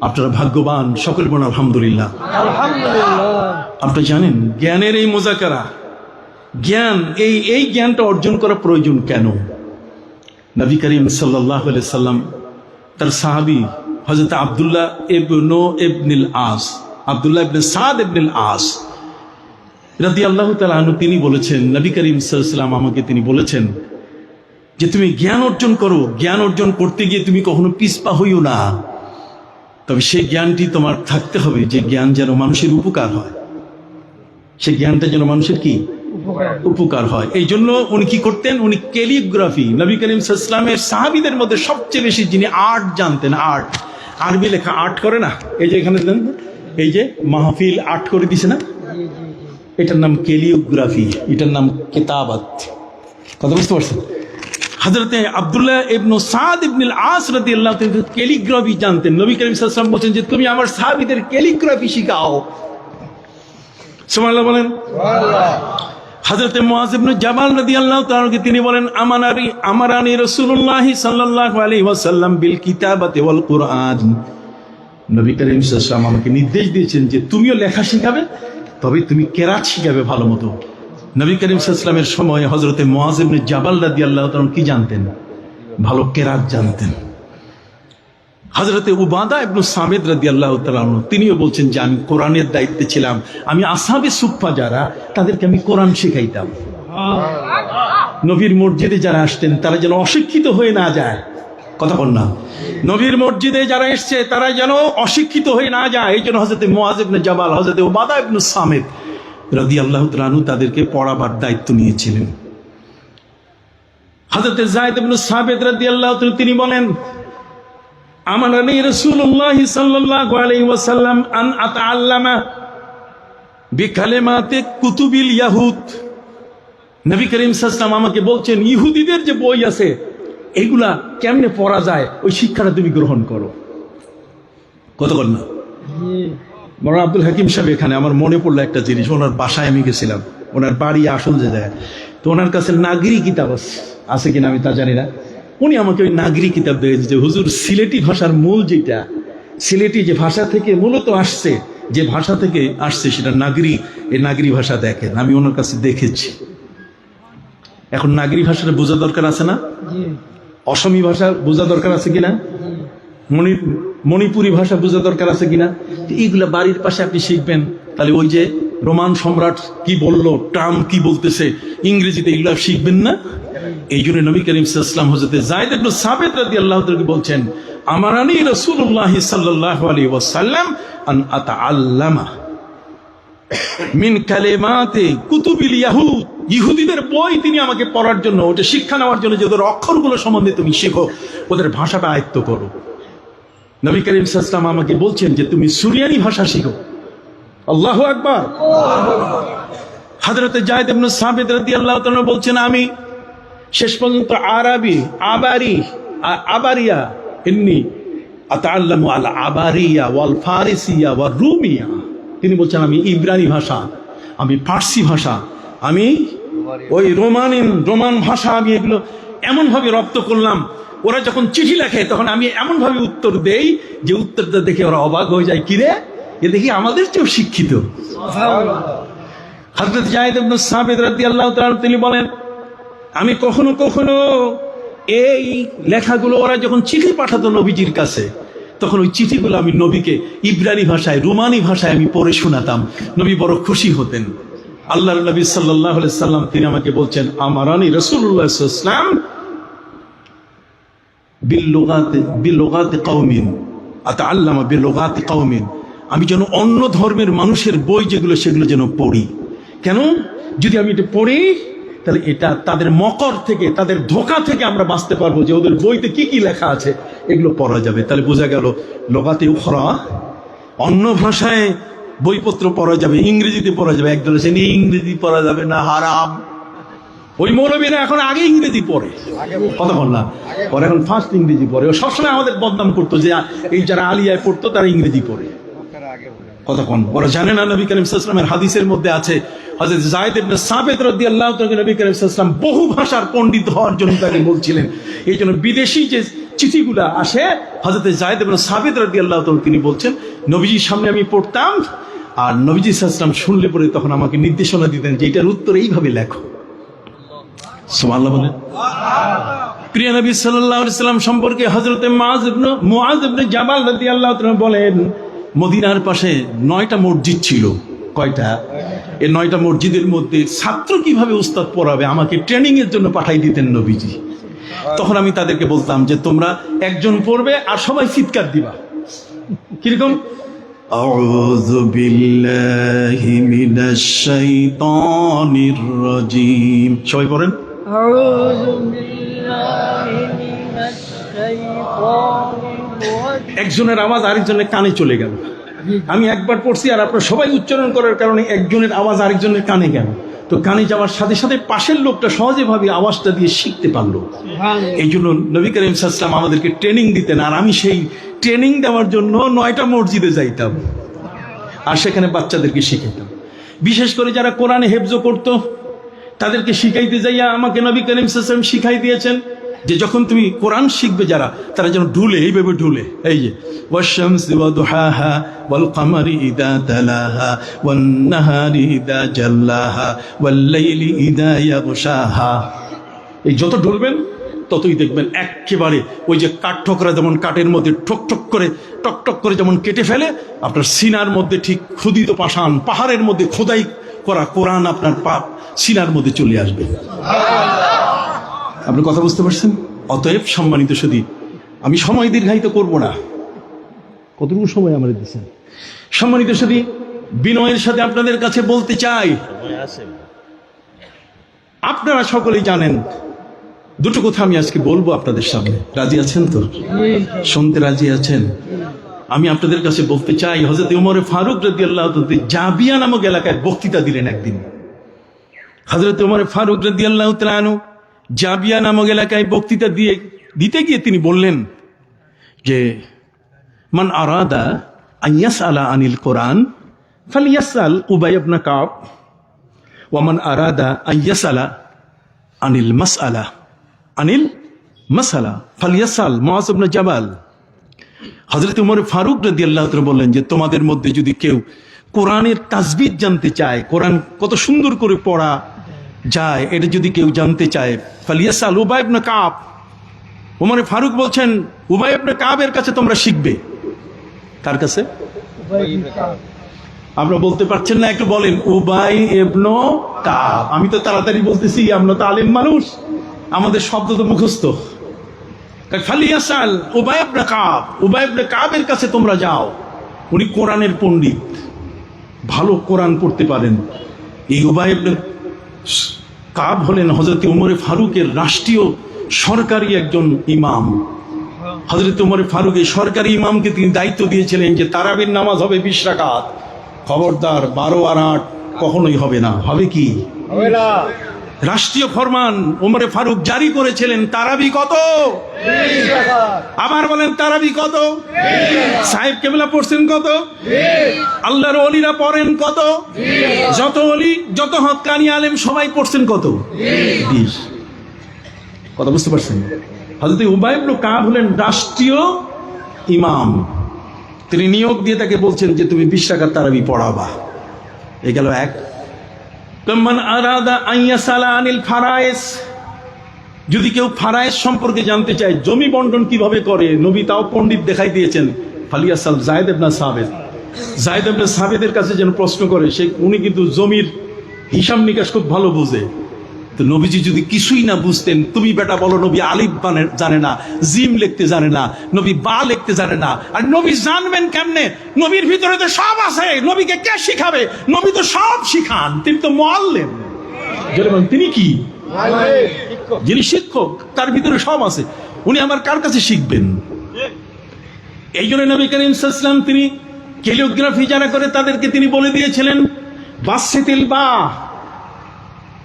আপনারা ভাগ্যবান, সকল বলেন আলহামদুলিল্লাহ। আপনি জানেন জ্ঞানের এই মুজাকারা, জ্ঞান, এই জ্ঞানটা অর্জন করা প্রয়োজন কেন? নবী করিম সাল্লাল্লাহু আলাইহি সাল্লাম তার সাহাবী হযরত আব্দুল্লাহ ইবনুল আস, আব্দুল্লাহ ইবনে সাদ ইবনুল আস রাদিয়াল্লাহু তাআলা আনহু, তিনি বলেছেন, নবী করিম সাল্লাল্লাহু আলাইহি সাল্লাম আমাকে তিনি বলেছেন যে তুমি জ্ঞান অর্জন করো, জ্ঞান অর্জন করতে গিয়ে তুমি কখনো পিছপা হইও না, তবে সেই জ্ঞানটি তোমার থাকতে হবে যে জ্ঞান যেন মানুষের উপকার হয়, সেই জ্ঞানটা যেন মানুষের কি উপকার হয়। এই জন্য উনি কি করতেন? উনি ক্যালিগ্রাফি, নবী করিম সাল্লাল্লাহু আলাইহি ওয়াসাল্লামের সাহাবীদের মধ্যে সবচেয়ে বেশি যিনি আর্ট জানতেন, আর্ট, আরবি লেখা আর্ট করে না, এই যে এখানে এই যে মাহফিল আর্ট করে দিছে না, এটার নাম ক্যালিগ্রাফি, এটার নাম কিতাবাত। কথা বুঝতে পারছেন? হযরতে আব্দুল্লাহ ইবনে সাদ ইবনুল আস রাদিয়াল্লাহু তাআলা ক্যালিগ্রাফি জানতেন। নবী করিম সাল্লাল্লাহু আলাইহি ওয়াসাল্লাম বলেন যে তুমি আমার সাহাবীদের ক্যালিগ্রাফি শিখাও। সুবহানাল্লাহ বলেন। হযরতে মুআয ইবনে জাবাল রাদিয়াল্লাহু তাআলা তিনি বলেন, আমারানি রাসূলুল্লাহ সাল্লাল্লাহু আলাইহি ওয়াসাল্লাম বিল কিতাবাতি ওয়াল কুরআন। নবী করিম সাল্লাল্লাহু আলাইহি ওয়াসাল্লাম আমাকে নির্দেশ দিয়েছেন যে তুমিও লেখা শিখাবে, তবে তুমি কেরাত শিখাবে ভালো মতো। নবী করিম সাল্লাল্লাহু আলাইহি ওয়াসাল্লামের সময় হযরতে মুআয ইবনে জাবাল রাদিয়াল্লাহু তাআলা কি জানতেন? ভালো কেরাত জানতেন। হযরতে উবাদা ইবনে সামিদ রাদিয়াল্লাহু তাআলা তিনিও বলছেন যে আমি কোরআনের দায়িত্বে ছিলাম, আমি আসহাবে সুফফা যারা তাদেরকে আমি কোরআন শেখাইতাম। নবীর মসজিদে যারা আসতেন তারা যেন অশিক্ষিত হয়ে না যায়, কথা বল না, নবীর মসজিদে যারা এসছে তারা যেন অশিক্ষিত হয়ে না যায়। এই জন্য হযরতে মুআয ইবনে জাবাল, হযরতে উবাদা ইবনে সামিদ রাদিয়াল্লাহু তাআলা তাদেরকে পড়াবার দায়িত্ব নিয়েছিলেন। হযরতে যায়েদ ইবনে সাবিত রাদিয়াল্লাহু তাআলা তিনি বলেন, আমানানি রাসূলুল্লাহ সাল্লাল্লাহু আলাইহি ওয়াসাল্লাম আন আতাআল্লামা বিকালিমাতি কুতুবিল ইয়াহুদ। নবী করিম সাল্লাল্লাহু আলাইহি ওয়াসাল্লাম আমাকে বলছেন ইহুদিদের যে বই আছে এগুলা কেমনে পড়া যায় ওই শিক্ষাটা তুমি গ্রহণ করো। কতক্ষণ না মৌলানা আব্দুল হাকিম সাহেব এখানে, আমার মনে পড়লো একটা জিনিস, ওনার বাসায় আমি গেছিলাম, ওনার বাড়ি আসল যে যায়, তো ওনার কাছে নাগরি কিতাব আছে কিনা আমি তা জানি না, উনি আমাকে ওই নাগরি কিতাব দিয়েছে যে হুজুর সিলেটি ভাষার মূল যেটা, সিলেটি যে ভাষা থেকে মূলত আসছে যে ভাষা থেকে আসছে সেটা নাগরি, এই নাগরি ভাষা দেখেন, আমি ওনার কাছে দেখেছি। এখন নাগরি ভাষাটা বোঝা দরকার আছে না? অসমী ভাষা বোঝা দরকার আছে কিনা? মণিপুরি ভাষা বোঝা দরকার আছে কিনা? এইগুলা বাড়ির পাশে আপনি শিখবেন। তাহলে ওই যে রোমান সম্রাট কি বললো, ট্রাম্প কি বলতেছে ইংরেজিতে, এগুলা শিখবেন না? এই জন্য নবী করিম সাল্লাল্লাহু আলাইহি ওয়াসাল্লাম হযরত যায়েদ ইবনে সাবিত রাদিয়াল্লাহু তাআলা বলছেন, আমারানি রাসূলুল্লাহ সাল্লাল্লাহু আলাইহি ওয়াসাল্লাম আন আতাআল্লামা মিন কালিমাতি কুতুবিল ইয়াহুদ, ইহুদিদের বই তিনি আমাকে পড়ার জন্য, ওটা শিক্ষা নেওয়ার জন্য, যে ওদের অক্ষরগুলো সম্বন্ধে তুমি শেখো, ওদের ভাষাটা আয়ত্ত করো। নবী করিম সাল্লাল্লাহু আলাইহি ওয়াসাল্লাম আমাকে বলছেন যে তুমি সুরিয়ানি ভাষা শিখো। আল্লাহু আকবার। হযরত যায়েদ ইবনে সাবিত রাদিয়াল্লাহু তাআলা বলছেন, আমি শেষ পর্যন্ত আবারিয়া ইন্নী আতাআল্লামু আল আবারিয়া ওয়াল ফারিসিয়া ওয়ার রুমিয়া। তিনি বলছেন আমি ইব্রানি ভাষা, আমি ফার্সি ভাষা, আমি ওই রোমান ভাষা, আমি এগুলো এমনভাবে রপ্ত করলাম, ওরা যখন চিঠি লেখে তখন আমি এমনভাবে উত্তর দেই যে উত্তরটা দেখে ওরা অবাক হয়ে যায়, কিরে এ দেখি আমাদের চেয়েও শিক্ষিত। হযরত যায়েদ ইবনে সাবিত রাদিয়াল্লাহু তাআলা তিনি বলেন, আমি কখনো কখনো এই লেখাগুলো ওরা যখন চিঠি পাঠাতো নবীজির কাছে, তখন ওই চিঠিগুলো আমি নবীকে ইব্রানি ভাষায়, রোমানি ভাষায় আমি পড়ে শোনাতাম। নবী বড় খুশি হতেন। আল্লাহর নবী সাল্লাল্লাহু আলাইহি সাল্লাম তিনি আমাকে বলছেন, আমারানি রাসূলুল্লাহ সাল্লাল্লাহু আলাইহি ওয়াসাল্লাম বিলুগাতি কওমিন আতাআল্লামা বিলুগাতি কওমিন, আমি যেন অন্য ধর্মের মানুষের বই যেগুলো সেগুলো যেন পড়ি। কেন? যদি আমি এটা পড়ি তাহলে এটা তাদের মকর থেকে, তাদের ধোঁকা থেকে আমরা বাঁচতে পারবো, যে ওদের বইতে কি কি লেখা আছে এগুলো পড়া যাবে। তাহলে বোঝা গেল লোগাতে উখরা, অন্য ভাষায় বইপত্র পড়া যাবে, ইংরেজিতে পড়া যাবে। একদল সে নিয়ে ইংরেজি পড়া যাবে না, হারাম। ওই মৌলবীরা এখন আগে ইংরেজি পড়ে, কথা বল না, ওরা এখন ফার্স্ট ইংরেজি পড়ে। ও সবসময় আমাদের বদনাম করতো যে এই যারা আলিয়ায় পড়তো তারা ইংরেজি পড়ে, কতক্ষণ ওরা জানে না। নবী করিম সাল্লাল্লাহু আলাইহি ওয়াসাল্লামের হাদিসের মধ্যে আছে, হযরত যায়েদ ইবনে সাবিত রাদিয়াল্লাহু তাআলা নবী করিম সাল্লাল্লাহু আলাইহি ওয়াসাল্লাম বহু ভাষার পণ্ডিত হওয়ার জন্য তাকে বলছিলেন। এই জন্য বিদেশি যে চিঠিগুলা আসে, হযরত যায়েদ ইবনে সাবিত রাদিয়াল্লাহু তাআলা তিনি বলছেন, নবীজির সামনে আমি পড়তাম, আর নবীজি সাল্লাল্লাহু আলাইহি ওয়াসাল্লাম শুনলে পরে তখন আমাকে নির্দেশনা দিতেন যে এটার উত্তর এইভাবে লেখো। সুবহানাল্লাহ বলেন। প্রিয় নবী সাল্লাল্লাহু আলাইহি ওয়াসাল্লাম সম্পর্কে হযরত মুআয ইবনে জাবাল রাদিয়াল্লাহু তাআলা বলেন, মদিনার পাশে 9টা মসজিদ ছিল। কয়টা? এই 9টা মসজিদের মধ্যে ছাত্র কিভাবে উস্তাদ পড়াবে আমাকে ট্রেনিং এর জন্য পাঠাই দিতেন নবীজি। তখন আমি তাদেরকে বলতাম যে তোমরা একজন পড়বে আর সবাই চিৎকার দিবা। কিরকম? আউযু বিল্লাহি মিনাশ শাইতানির রাজীম। সবাই পড়েন, আউযু বিল্লাহি মিনাশ শাইতানির রাজীম। একজনের আওয়াজ আরেকজনের কানে চলে গেল। আমি একবার পড়ছি আর আপনারা সবাই উচ্চারণ করার কারণে একজনের আওয়াজ আরেকজনের কানে গেল। তো কানে যাওয়ার সাথে সাথে পাশের লোকটা সহজেভাবে আওয়াজটা দিয়ে শিখতে পারলো। এই জন্য নবী করিম সাল্লাল্লাহু আলাইহি ওয়াসাল্লাম আমাদেরকে ট্রেনিং দিতেন, আর আমি সেই ট্রেনিং দেওয়ার জন্য 9টা মসজিদে যাইতাম আর সেখানে বাচ্চাদেরকে শিখাইতাম। বিশেষ করে যারা কোরআনে হেফজ করতো তাদেরকে শিখাইতে যাইয়া আমাকে নবী করিম সাল্লাল্লাহু আলাইহি ওয়াসাল্লাম শিখাই দিয়েছেন যে যখন তুমি কোরআন শিখবে যারা, তারা যেন ঢুলে, এইভাবে ঢুলে। এই যে ওয়াশ-শামসি ওয়া দুহাহা ওয়াল কামারি ইযা তালাহা ওয়ান নাহারি ইযা জাল্লাহা ওয়াল লাইলি ইযা ইয়াগশাহা, এই যত ঢুলবেন ততই দেখবেন একেবারে ওই যে কাঠঠোকরা যেমন কাঠের মধ্যে ঠক টক করে যেমন কেটে ফেলে, আপনার সিনার মধ্যে ঠিক ক্ষুদিত পাষাণ, পাহাড়ের মধ্যে খোদাই করা কোরআন আপনার পাপ সিনার মধ্যে চলে আসবে। আপনি কথা বুঝতে পারছেন? অতএব সম্মানিত সুধী, আমি সময় দীর্ঘায়িত করব না। কতটুকু সময় আমার দিচ্ছেন? সম্মানিত সুধী, বিনয়ের সাথে আপনাদের কাছে বলতে চাই, আপনারা সকলেই জানেন, দুটো কথা আমি আজকে বলবো আপনাদের সামনে। রাজি আছেন তো? শুনতে রাজি আছেন? আমি আপনাদের কাছে বলতে চাই, হযরত ওমর ফারুক রাদিয়াল্লাহু তাআলা জাবিয়া নামক এলাকায় বক্তৃতা দিলেন একদিন। হযরত ওমর ফারুক রাদিয়াল্লাহু তাআলা আনহু জাবিয়া নামক এলাকায় বক্তৃতা দিতে গিয়ে তিনি বললেন যে মান আরাদা আন ইয়াসআলা আনিল কোরআন ফালইয়াসআল উবাই ইবনে কাব ওয়া মান আরাদা আন ইয়াসআলা আনিল মাসআলা ফালইয়াসআল মুআয ইবনে জাবাল। হযরত উমর ফারুক রাদিয়াল্লাহু তাআলা বললেন যে তোমাদের মধ্যে যদি কেউ কোরআনের তাজবিদ জানতে চায়, কোরআন কত সুন্দর করে পড়া যায় এটা যদি কেউ জানতে চায়, ফালিয়াসাল উবাই ইবনে কাব। উমর ফারুক বলছেন উবাই ইবনে কাবের কাছে তোমরা শিখবে। কার কাছে? আপনারা বলতে পারছেন না, একটু বলেন উবাই ইবনে কাব। আমি তো তাড়াতাড়ি বলতেছি, আমরা তো আলেম মানুষ, আমাদের শব্দ তো মুখস্থ। ফালিয়াসাল উবাই ইবনে কাব, উবাই ইবনে কাবের কাছে তোমরা যাও। উনি কোরআনের পণ্ডিত, ভালো কোরআন পড়তে পারেন। এই উবাই ইবনে কাব হলেন হযরত উমর ফারুকের রাষ্ট্রীয় সরকারি একজন ইমাম। হযরত উমর ফারুক এই সরকারি ইমামকে তিনি দায়িত্ব দিয়েছিলেন যে তারাবির নামাজ হবে 20 রাকাত। খবরদার 12 আর 8 কখনোই হবে না। হবে কি? হবে না। রাষ্ট্রীয় ফরমান উমর ফারুক জারি করেছিলেন। তারাবি কত? 20 রাকাত। আবার বলেন তারাবি কত? 20। সাহেব কেবলা পড়ছেন কত? 20। আল্লাহর ওলিরা পড়েন কত? 20। যত ওলি, যত হক্কানি আলেম সবাই পড়ছেন কত? 20। কথা বুঝতে পারছেন? হযরত উবাই ইবনে কাব হলেন রাষ্ট্রীয় ইমাম। তিনি নিয়োগ দিয়ে তাকে বলছেন যে তুমি 20 রাকাত তারাবি পড়াবা। এই গেল এক। মান আরাদা আইয়াসালা আনিল ফারায়েস, যদি কেউ ফারায়েস সম্পর্কে জানতে চায়, জমি বন্টন কিভাবে করে, নবী তাও পণ্ডিত দেখাই দিয়েছেন। ফালিয়াসাল যায়েদ ইবনে সাবিত, যায়েদ ইবনে সাবিতের কাছে যেন প্রশ্ন করে। সে উনি কিন্তু জমির হিসাব নিকাশ খুব ভালো বুঝে। তো নবীজি যদি কিছুই না বুঝতেন, তুমি বেটা বলো নবী আলিফ জানে না, জিম লিখতে জানে না, নবী বা লিখতে জানে না, আর নবী জানবেন কেমনে? নবীর ভিতরে তো সব আছে, নবীকে কে শিখাবে? নবী তো সব শিখান, তিনি তো মুআল্লিম। তিনি কি? যিনি শিক্ষক, তার ভিতরে সব আছে। উনি আমার কার কাছে শিখবেন? এই জন্য নবী করিম সাল্লাল্লাহু আলাইহি ওয়াসাল্লাম তিনি ক্যালিগ্রাফি যারা করে তাদেরকে তিনি বলে দিয়েছিলেন বাসিতিল বা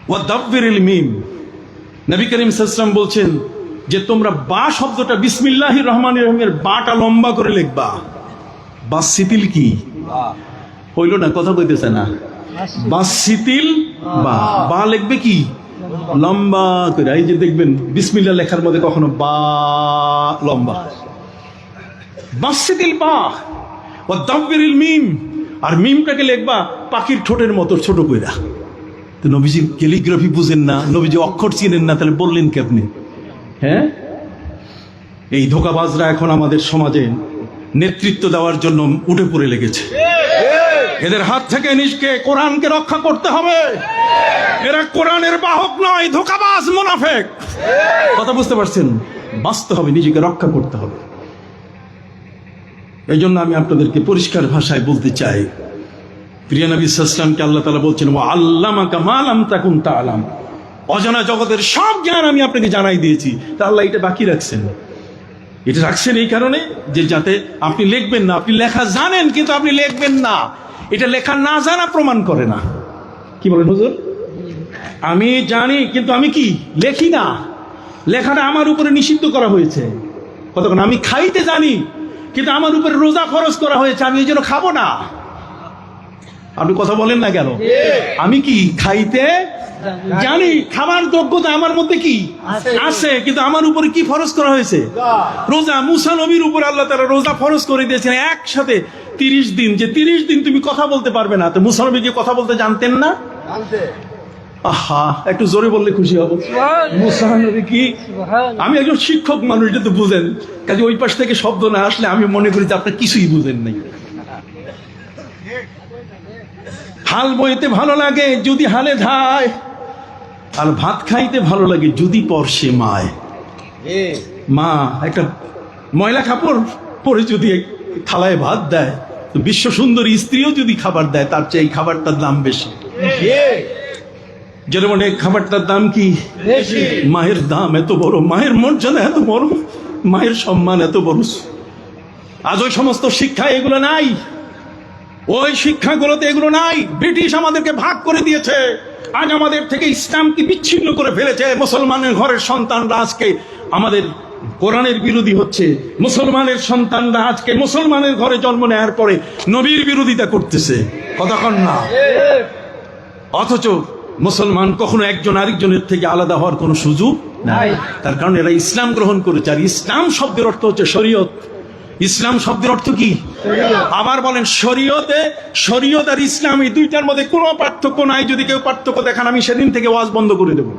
ওয়া দাব্বিরিল মিম। নবী করিম সাল্লাল্লাহু আলাইহি ওয়াসাল্লাম বলছেন যে তোমরা বা শব্দটা বিসমিল্লাহির রহমানির রহিমের বাটা লম্বা করে লিখবা। বাসিতিল কি? হইল না, কথা কইতেছে না। বাসিতিল বা, বা লিখবে কি? লম্বা করে। এই যে দেখবেন বিসমিল্লাহ লেখার মধ্যে কখনো বা লম্বা। বাসিতিল বা ওয়া দাব্বিরিল মিম, আর মিমটাকে লিখবা পাখির ঠোঁটের মতো ছোট কইরা। তো নবীজি ক্যালিগ্রাফি বুঝেন না, নবীজি অক্ষর চিনেন না, তাহলে বললেন কেমনে? হ্যাঁ, এই ধোঁকাবাজরা এখন আমাদের সমাজে নেতৃত্ব দেওয়ার জন্য উঠে পড়ে লেগেছে। এদের হাত থেকে নিজকে কোরআনকে রক্ষা করতে হবে। এরা কোরআনের বাহক নয়, ধোঁকাবাজ, মুনাফিক। কথা বুঝতে পারছেন? বাঁচতে হবে, নিজেকে রক্ষা করতে হবে। এই জন্য আমি আপনাদেরকে পরিষ্কার ভাষায় বলতে চাই, প্রিয় নবী সাল্লাল্লাহু আলাইহি ওয়াসাল্লামকে আল্লাহ তাআলা বলছেন ওয়া আল্লামাকা মা লাম তাকুন তা'লাম, অজানা জগতের সব জ্ঞান আমি আপনাকে জানাই দিয়েছি। তা আল্লাহ এটা বাকি রাখছেন। এটা রাখছেন এই কারণে যে যাতে আপনি লিখবেন না। আপনি লেখা জানেন কিন্তু আপনি লিখবেন না, এটা লেখা না জানা প্রমাণ করে না। কি বলেন হুজুর? আমি জানি কিন্তু আমি কি লেখি না, লেখাটা আমার উপরে নিষিদ্ধ করা হয়েছে। কতক্ষণ আমি খাইতে জানি কিন্তু আমার উপরে রোজা ফরজ করা হয়েছে, আমি এই জন্য খাবো না। আপনি কথা বলেন না কেন? আমি কি খাইতে জানি, খাবার যোগ্যতা আমার মধ্যে কি আছে, কিন্তু আমার উপরে কি ফরজ করা হয়েছে? রোজা। মুসা নবীর উপর আল্লাহ তাআলা রোজা ফরজ করে দিয়েছেন একসাথে 30 দিন, যে 30 দিন তুমি কথা বলতে পারবে না। তো মুসা নবী কি কথা বলতে জানতেন না? আহা, একটু জোরে বললে খুশি হব। মুসা নবী কি? আমি একজন শিক্ষক মানুষ, এটা তো বুঝেন। কাজে ওই পাশ থেকে শব্দ না আসলে আমি মনে করি যে আপনার কিছুই বুঝেন নাই। হাল বইতে ভালো লাগে যদি হালে ধায়, আর ভাত খাইতে ভালো লাগে যদি পরশে মায়। মা একটা ময়লা কাপড় পরে যদি থালায় ভাত দেয়, তো বিশ্ব সুন্দরী স্ত্রীও যদি খাবার দেয়, তার চেয়ে এই খাবারটার দাম বেশি। যেন মানে খাবারটার দাম কি? মায়ের দাম এত বড়, মায়ের মর্যাদা এত বড়, মায়ের সম্মান এত বড়। আজ ওই সমস্ত শিক্ষা এগুলো নাই, ওই শিক্ষাগুলোতে এগুলো নাই। ব্রিটিশ আমাদেরকে ভাগ করে দিয়েছে। আজ আমাদের থেকে ইসলামকে বিচ্ছিন্ন করে ফেলেছে। মুসলমানের ঘরের সন্তানরা আজকে আমাদের কোরআনের বিরোধী হচ্ছে। মুসলমানের সন্তানরা আজকে মুসলমানের ঘরে জন্ম নেওয়ার পরে নবীর বিরোধিতা করতেছে। কতক্ষণ না? অথচ মুসলমান কখনো একজন আরেকজনের থেকে আলাদা হওয়ার কোনো সুযোগ নাই। তার কারণ এরা ইসলাম গ্রহণ করেছে। আর ইসলাম শব্দের অর্থ হচ্ছে শরীয়ত। ইসলাম শব্দের অর্থ কি? আবার বলেন শরীয়ত আর ইসলাম এই দুইটার মধ্যে কোনো পার্থক্য নাই। যদি কেউ পার্থক্য দেখান আমি সেদিন থেকে ওয়াজ বন্ধ করে দেব।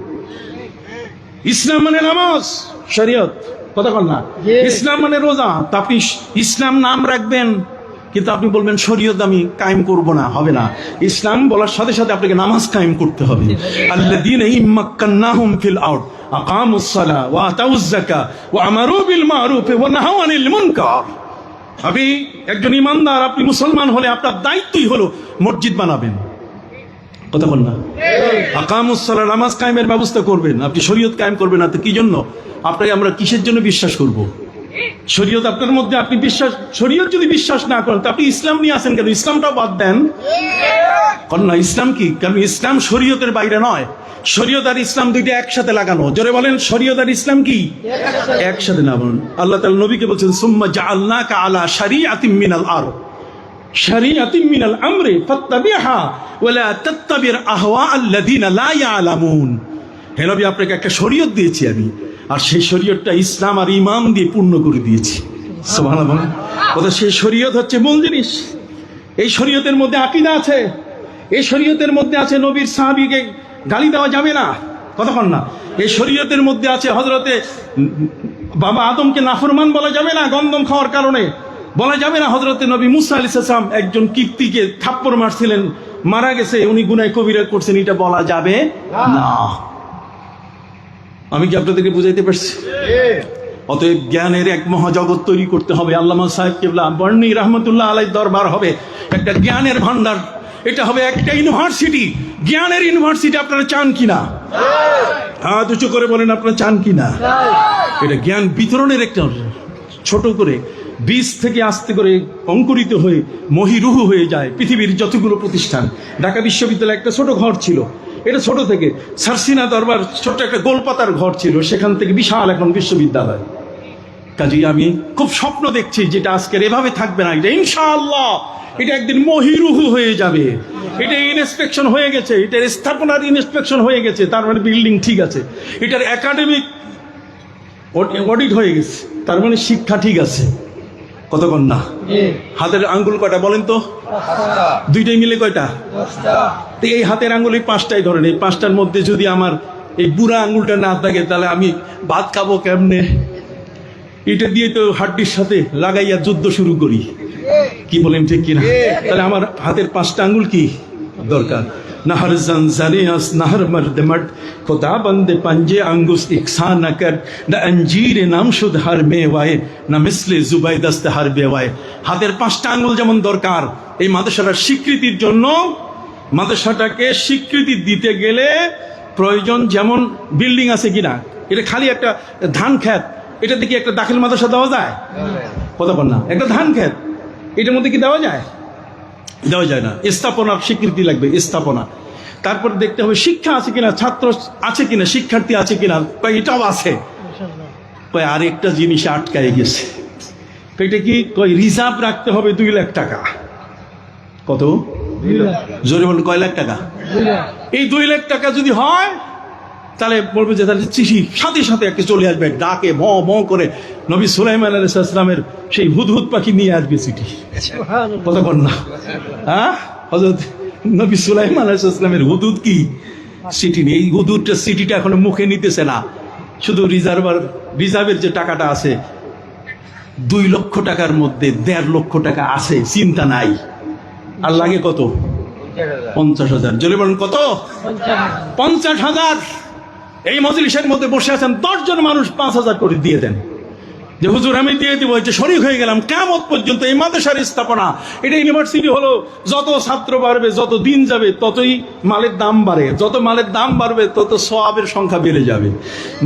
ইসলাম মানে নামাজ, শরীয়ত কথা বল না। ইসলাম মানে রোজা, তা আপনি ইসলাম নাম রাখবেন কিন্তু আপনি বলবেন শরীয়ত আমি কায়েম করব না, হবে না। ইসলাম বলার সাথে সাথে আপনাকে নামাজ কায়েম করতে হবে। আল্লাযীনা ইম্মাক্কান্নাহুম ফিল আরদ আকামুস সালাহ ওয়া আতাউজ যাকাহ ওয়া আমারু বিল মারুফ ওয়া নাহাউ আনিল মুনকার। আপনি একজন ইমানদার, আপনি মুসলমান হলে আপনার দায়িত্বই হলো মসজিদ বানাবেন, কথা বল না। আকামুস সালাহ নামাজ কায়েমের ব্যবস্থা করবেন, আপনি শরীয়ত কায়েম করবেন না। তো কি জন্য আপনাকে আমরা কিসের জন্য বিশ্বাস করব? শরীয়ত আপনার মধ্যে, আপনি বিশ্বাস, শরীয়ত যদি বিশ্বাস না করেন তো আপনি ইসলাম নিয়ে আসেন কেন? ইসলামটাও বাদ দেন না। ইসলাম কি? কারণ ইসলাম শরীয়তের বাইরে নয়। শরীয়ত আর ইসলাম দুইটা একসাথে লাগানো। জোরে বলেন শরীয়ত আর ইসলাম কি একসাথে না? বলুন আল্লাহ তাআলা নবীকে বলছেন সুম্মা জাআলনাকা আলা শারিআতিম মিনাল আমর, শারিআতিম মিনাল আমরি ফাত্তাবিহা ওয়া লা তাত্তাবির আহওয়াআল্লাযীনা লা ইয়ালামুন। হে নবী, আপনাকে একটা শরীয়ত দিয়েছি আমি, আর সেই শরীয়তটা ইসলাম আর ঈমান দিয়ে পূর্ণ করে দিয়েছি। সুবহানাল্লাহ। ওটা সেই শরীয়ত হচ্ছে মূল জিনিস। এই শরীয়তের মধ্যে আকীদা আছে, এই শরীয়তের মধ্যে আছে নবীর সাহাবীকে গালি দেওয়া যাবে না, কতক্ষণ না। এই শরীয়তের মধ্যে আছে হযরতে বাবা আদমকে নাফরমান বলা যাবে না গন্ধম খাওয়ার কারণে, বলা যাবে না হযরতে নবী মুসা আলাইহিস সালাম একজন কিপ্তিকে থাপ্পড় মারছিলেন, মারা গেছে, উনি গুনাহ কবিরা করছেন, এটা বলা যাবে না। আমি কি আপনাদেরকে বুঝাইতে পারছি? অতএব জ্ঞানের এক মহাজগৎ তৈরি করতে হবে। আল্লামা সাহেব কিবলা বর্ণী রহমতুল্লাহ আলাইহির দরবার হবে একটা জ্ঞানের ভান্ডার, এটা হবে একটা ইউনিভার্সিটি, জ্ঞানের ইউনিভার্সিটি। আপনারা চান কিনা? হাত উঁচু করে বলেন আপনারা চান কিনা? এটা জ্ঞান বিতরণের একটা ছোট করে বীজ থেকে আস্তে করে অঙ্কুরিত হয়ে মহিরুহু হয়ে যায় পৃথিবীর যতগুলো প্রতিষ্ঠান। ঢাকা বিশ্ববিদ্যালয় একটা ছোট ঘর ছিল, এটা ছোট থেকে সারসিনা দরবার ছোট্ট একটা গোলপাতার ঘর ছিল, সেখান থেকে বিশাল এখন বিশ্ববিদ্যালয়। কাজেই আমি খুব স্বপ্ন দেখছি যেটা আজকের এভাবে থাকবে না, এটা ইনশাআল্লাহ এটা একদিন মহিরুহু হয়ে যাবে। এটা ইনস্পেকশন হয়ে গেছে, এটার স্থাপনার ইনস্পেকশন হয়ে গেছে, তার মানে বিল্ডিং ঠিক আছে। এটার একাডেমিক অডিট হয়ে গেছে, তার মানে শিক্ষা ঠিক আছে। কতক্ষণ না? হাতের আঙ্গুল কয়টা বলেন তো? দুইটাই মিলে কয়টা? এই হাতের আঙ্গুল এই পাঁচটাই ধরেন, এই পাঁচটার মধ্যে যদি আমার এই বুড়া আঙ্গুলটা না থাকে তাহলে আমি ভাত খাবো কেমনে? এটা দিয়ে তো হাড্ডির সাথে লাগাইয়া যুদ্ধ শুরু করি, কি বলেন ঠিক কিনা? তাহলে আমার হাতের পাঁচটা আঙ্গুল কি দরকার? নাহর জনজারিয়াস নাহর মর্দ মর্দ খোদা বন্দে পঞ্জে আঙ্গুস ইকসা ন কর না অঞ্জির নাম শুদ হর মেওয়ায়ে না মিসলে জুবাইদস্ত হর বেওয়ায়ে। হাতের পাঁচটা আঙ্গুল যেমন দরকার এই মাদ্রাসাটার স্বীকৃতির জন্য, মাদ্রাসাটাকে স্বীকৃতি দিতে গেলে প্রয়োজন যেমন বিল্ডিং আছে কিনা, এটা খালি একটা ধান ক্ষেত, এটা দেখি একটা দাখিল মাদ্রাসা দেওয়া যায়? কথা বল না। একটা ধান ক্ষেত, এটার মধ্যে কি দেওয়া যায়? দেওয়া যায় না। স্থাপনার স্বীকৃতি লাগবে, স্থাপনা। তারপর দেখতে হবে শিক্ষা আছে কিনা, ছাত্র আছে কিনা, শিক্ষার্থী আছে কিনা। এটাও আছে, আরেকটা জিনিস আটকায় গেছে। এটা কি? রিজার্ভ রাখতে হবে 2 লাখ টাকা। কত? জোরে বলুন, কয় লাখ টাকা? এই 2 লাখ টাকা যদি হয় তাহলে বলবে যে তাহলে চিঠি সাথে সাথে একটা চলে আসবে, ডাকে ভ ভ করে নবী সুলাইমান আলাইহিস সালামের সেই হুদহুদ পাখি নিয়ে আসবে চিঠি। কথা বল না। হ্যাঁ, হযরত নবী সুলাইমান আলাইহিস সালামের হুদহুদ কি চিঠি নেই? এই হুদহুদটা চিঠিটা এখনো মুখে নিতেছে না, শুধু রিজার্ভের যে টাকাটা আছে 2 লক্ষ টাকার মধ্যে 1.5 লক্ষ টাকা আছে, চিন্তা নাই। আর লাগে কত? 50,000। জোরে বলেন কত? 50,000। এই মজলিসের মধ্যে বসে আছেন 10 জন মানুষ 5,000 করে দিয়ে দেন যে হুজুর আমি দিয়ে দিব, যে শরীক হয়ে গেলাম। কিয়ামত পর্যন্ত এই মাদ্রাসার স্থাপনা, এটা ইউনিভার্সিটি হলো, যত ছাত্র বাড়বে, যত দিন যাবে ততই মালের দাম বাড়ে, যত মালের দাম বাড়বে তত সওয়াবের সংখ্যা বেড়ে যাবে।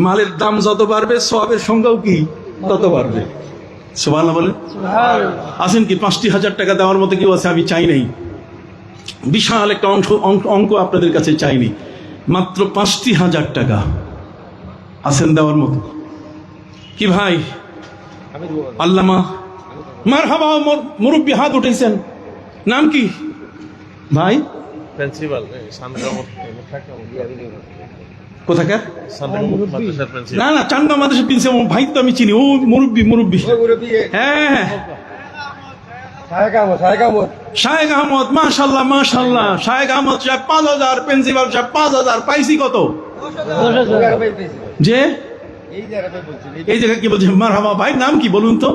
মালের দাম যত বাড়বে সওয়াবের সংখ্যাও কি তত বাড়বে। সুবহানাল্লাহ বলে আছেন কি? 5,000 টাকা দেওয়ার মতো কেউ আছে? আমি চাই নাই, বিশাল একটা অঙ্ক আপনাদের কাছে চাইনি, মাত্র 5,000 টাকা আছেন দেওয়ার মতো কি ভাই? আল্লামা মারহাবা, মুরব্বী হাত উঠেছেন, নাম কি ভাই? প্রিন্সিপাল কোথাকার? মাদ্রাসার প্রিন্সিপাল। না না, চান্দা মাদ্রাসা প্রিন্সিপাল ভাই তো আমি চিনি, ও মুরব্বী। হ্যাঁ, শায়েখ আহমদ, মাশাল্লাহ মাশাল্লাহ। শায়েখ আহমদ সাহেব 5,000, প্রিন্সিপাল সাহেব 5,000, পাইছি কত? যে এই জায়গা কি বলছে? মারহাবা ভাই, নাম কি বলুন তো?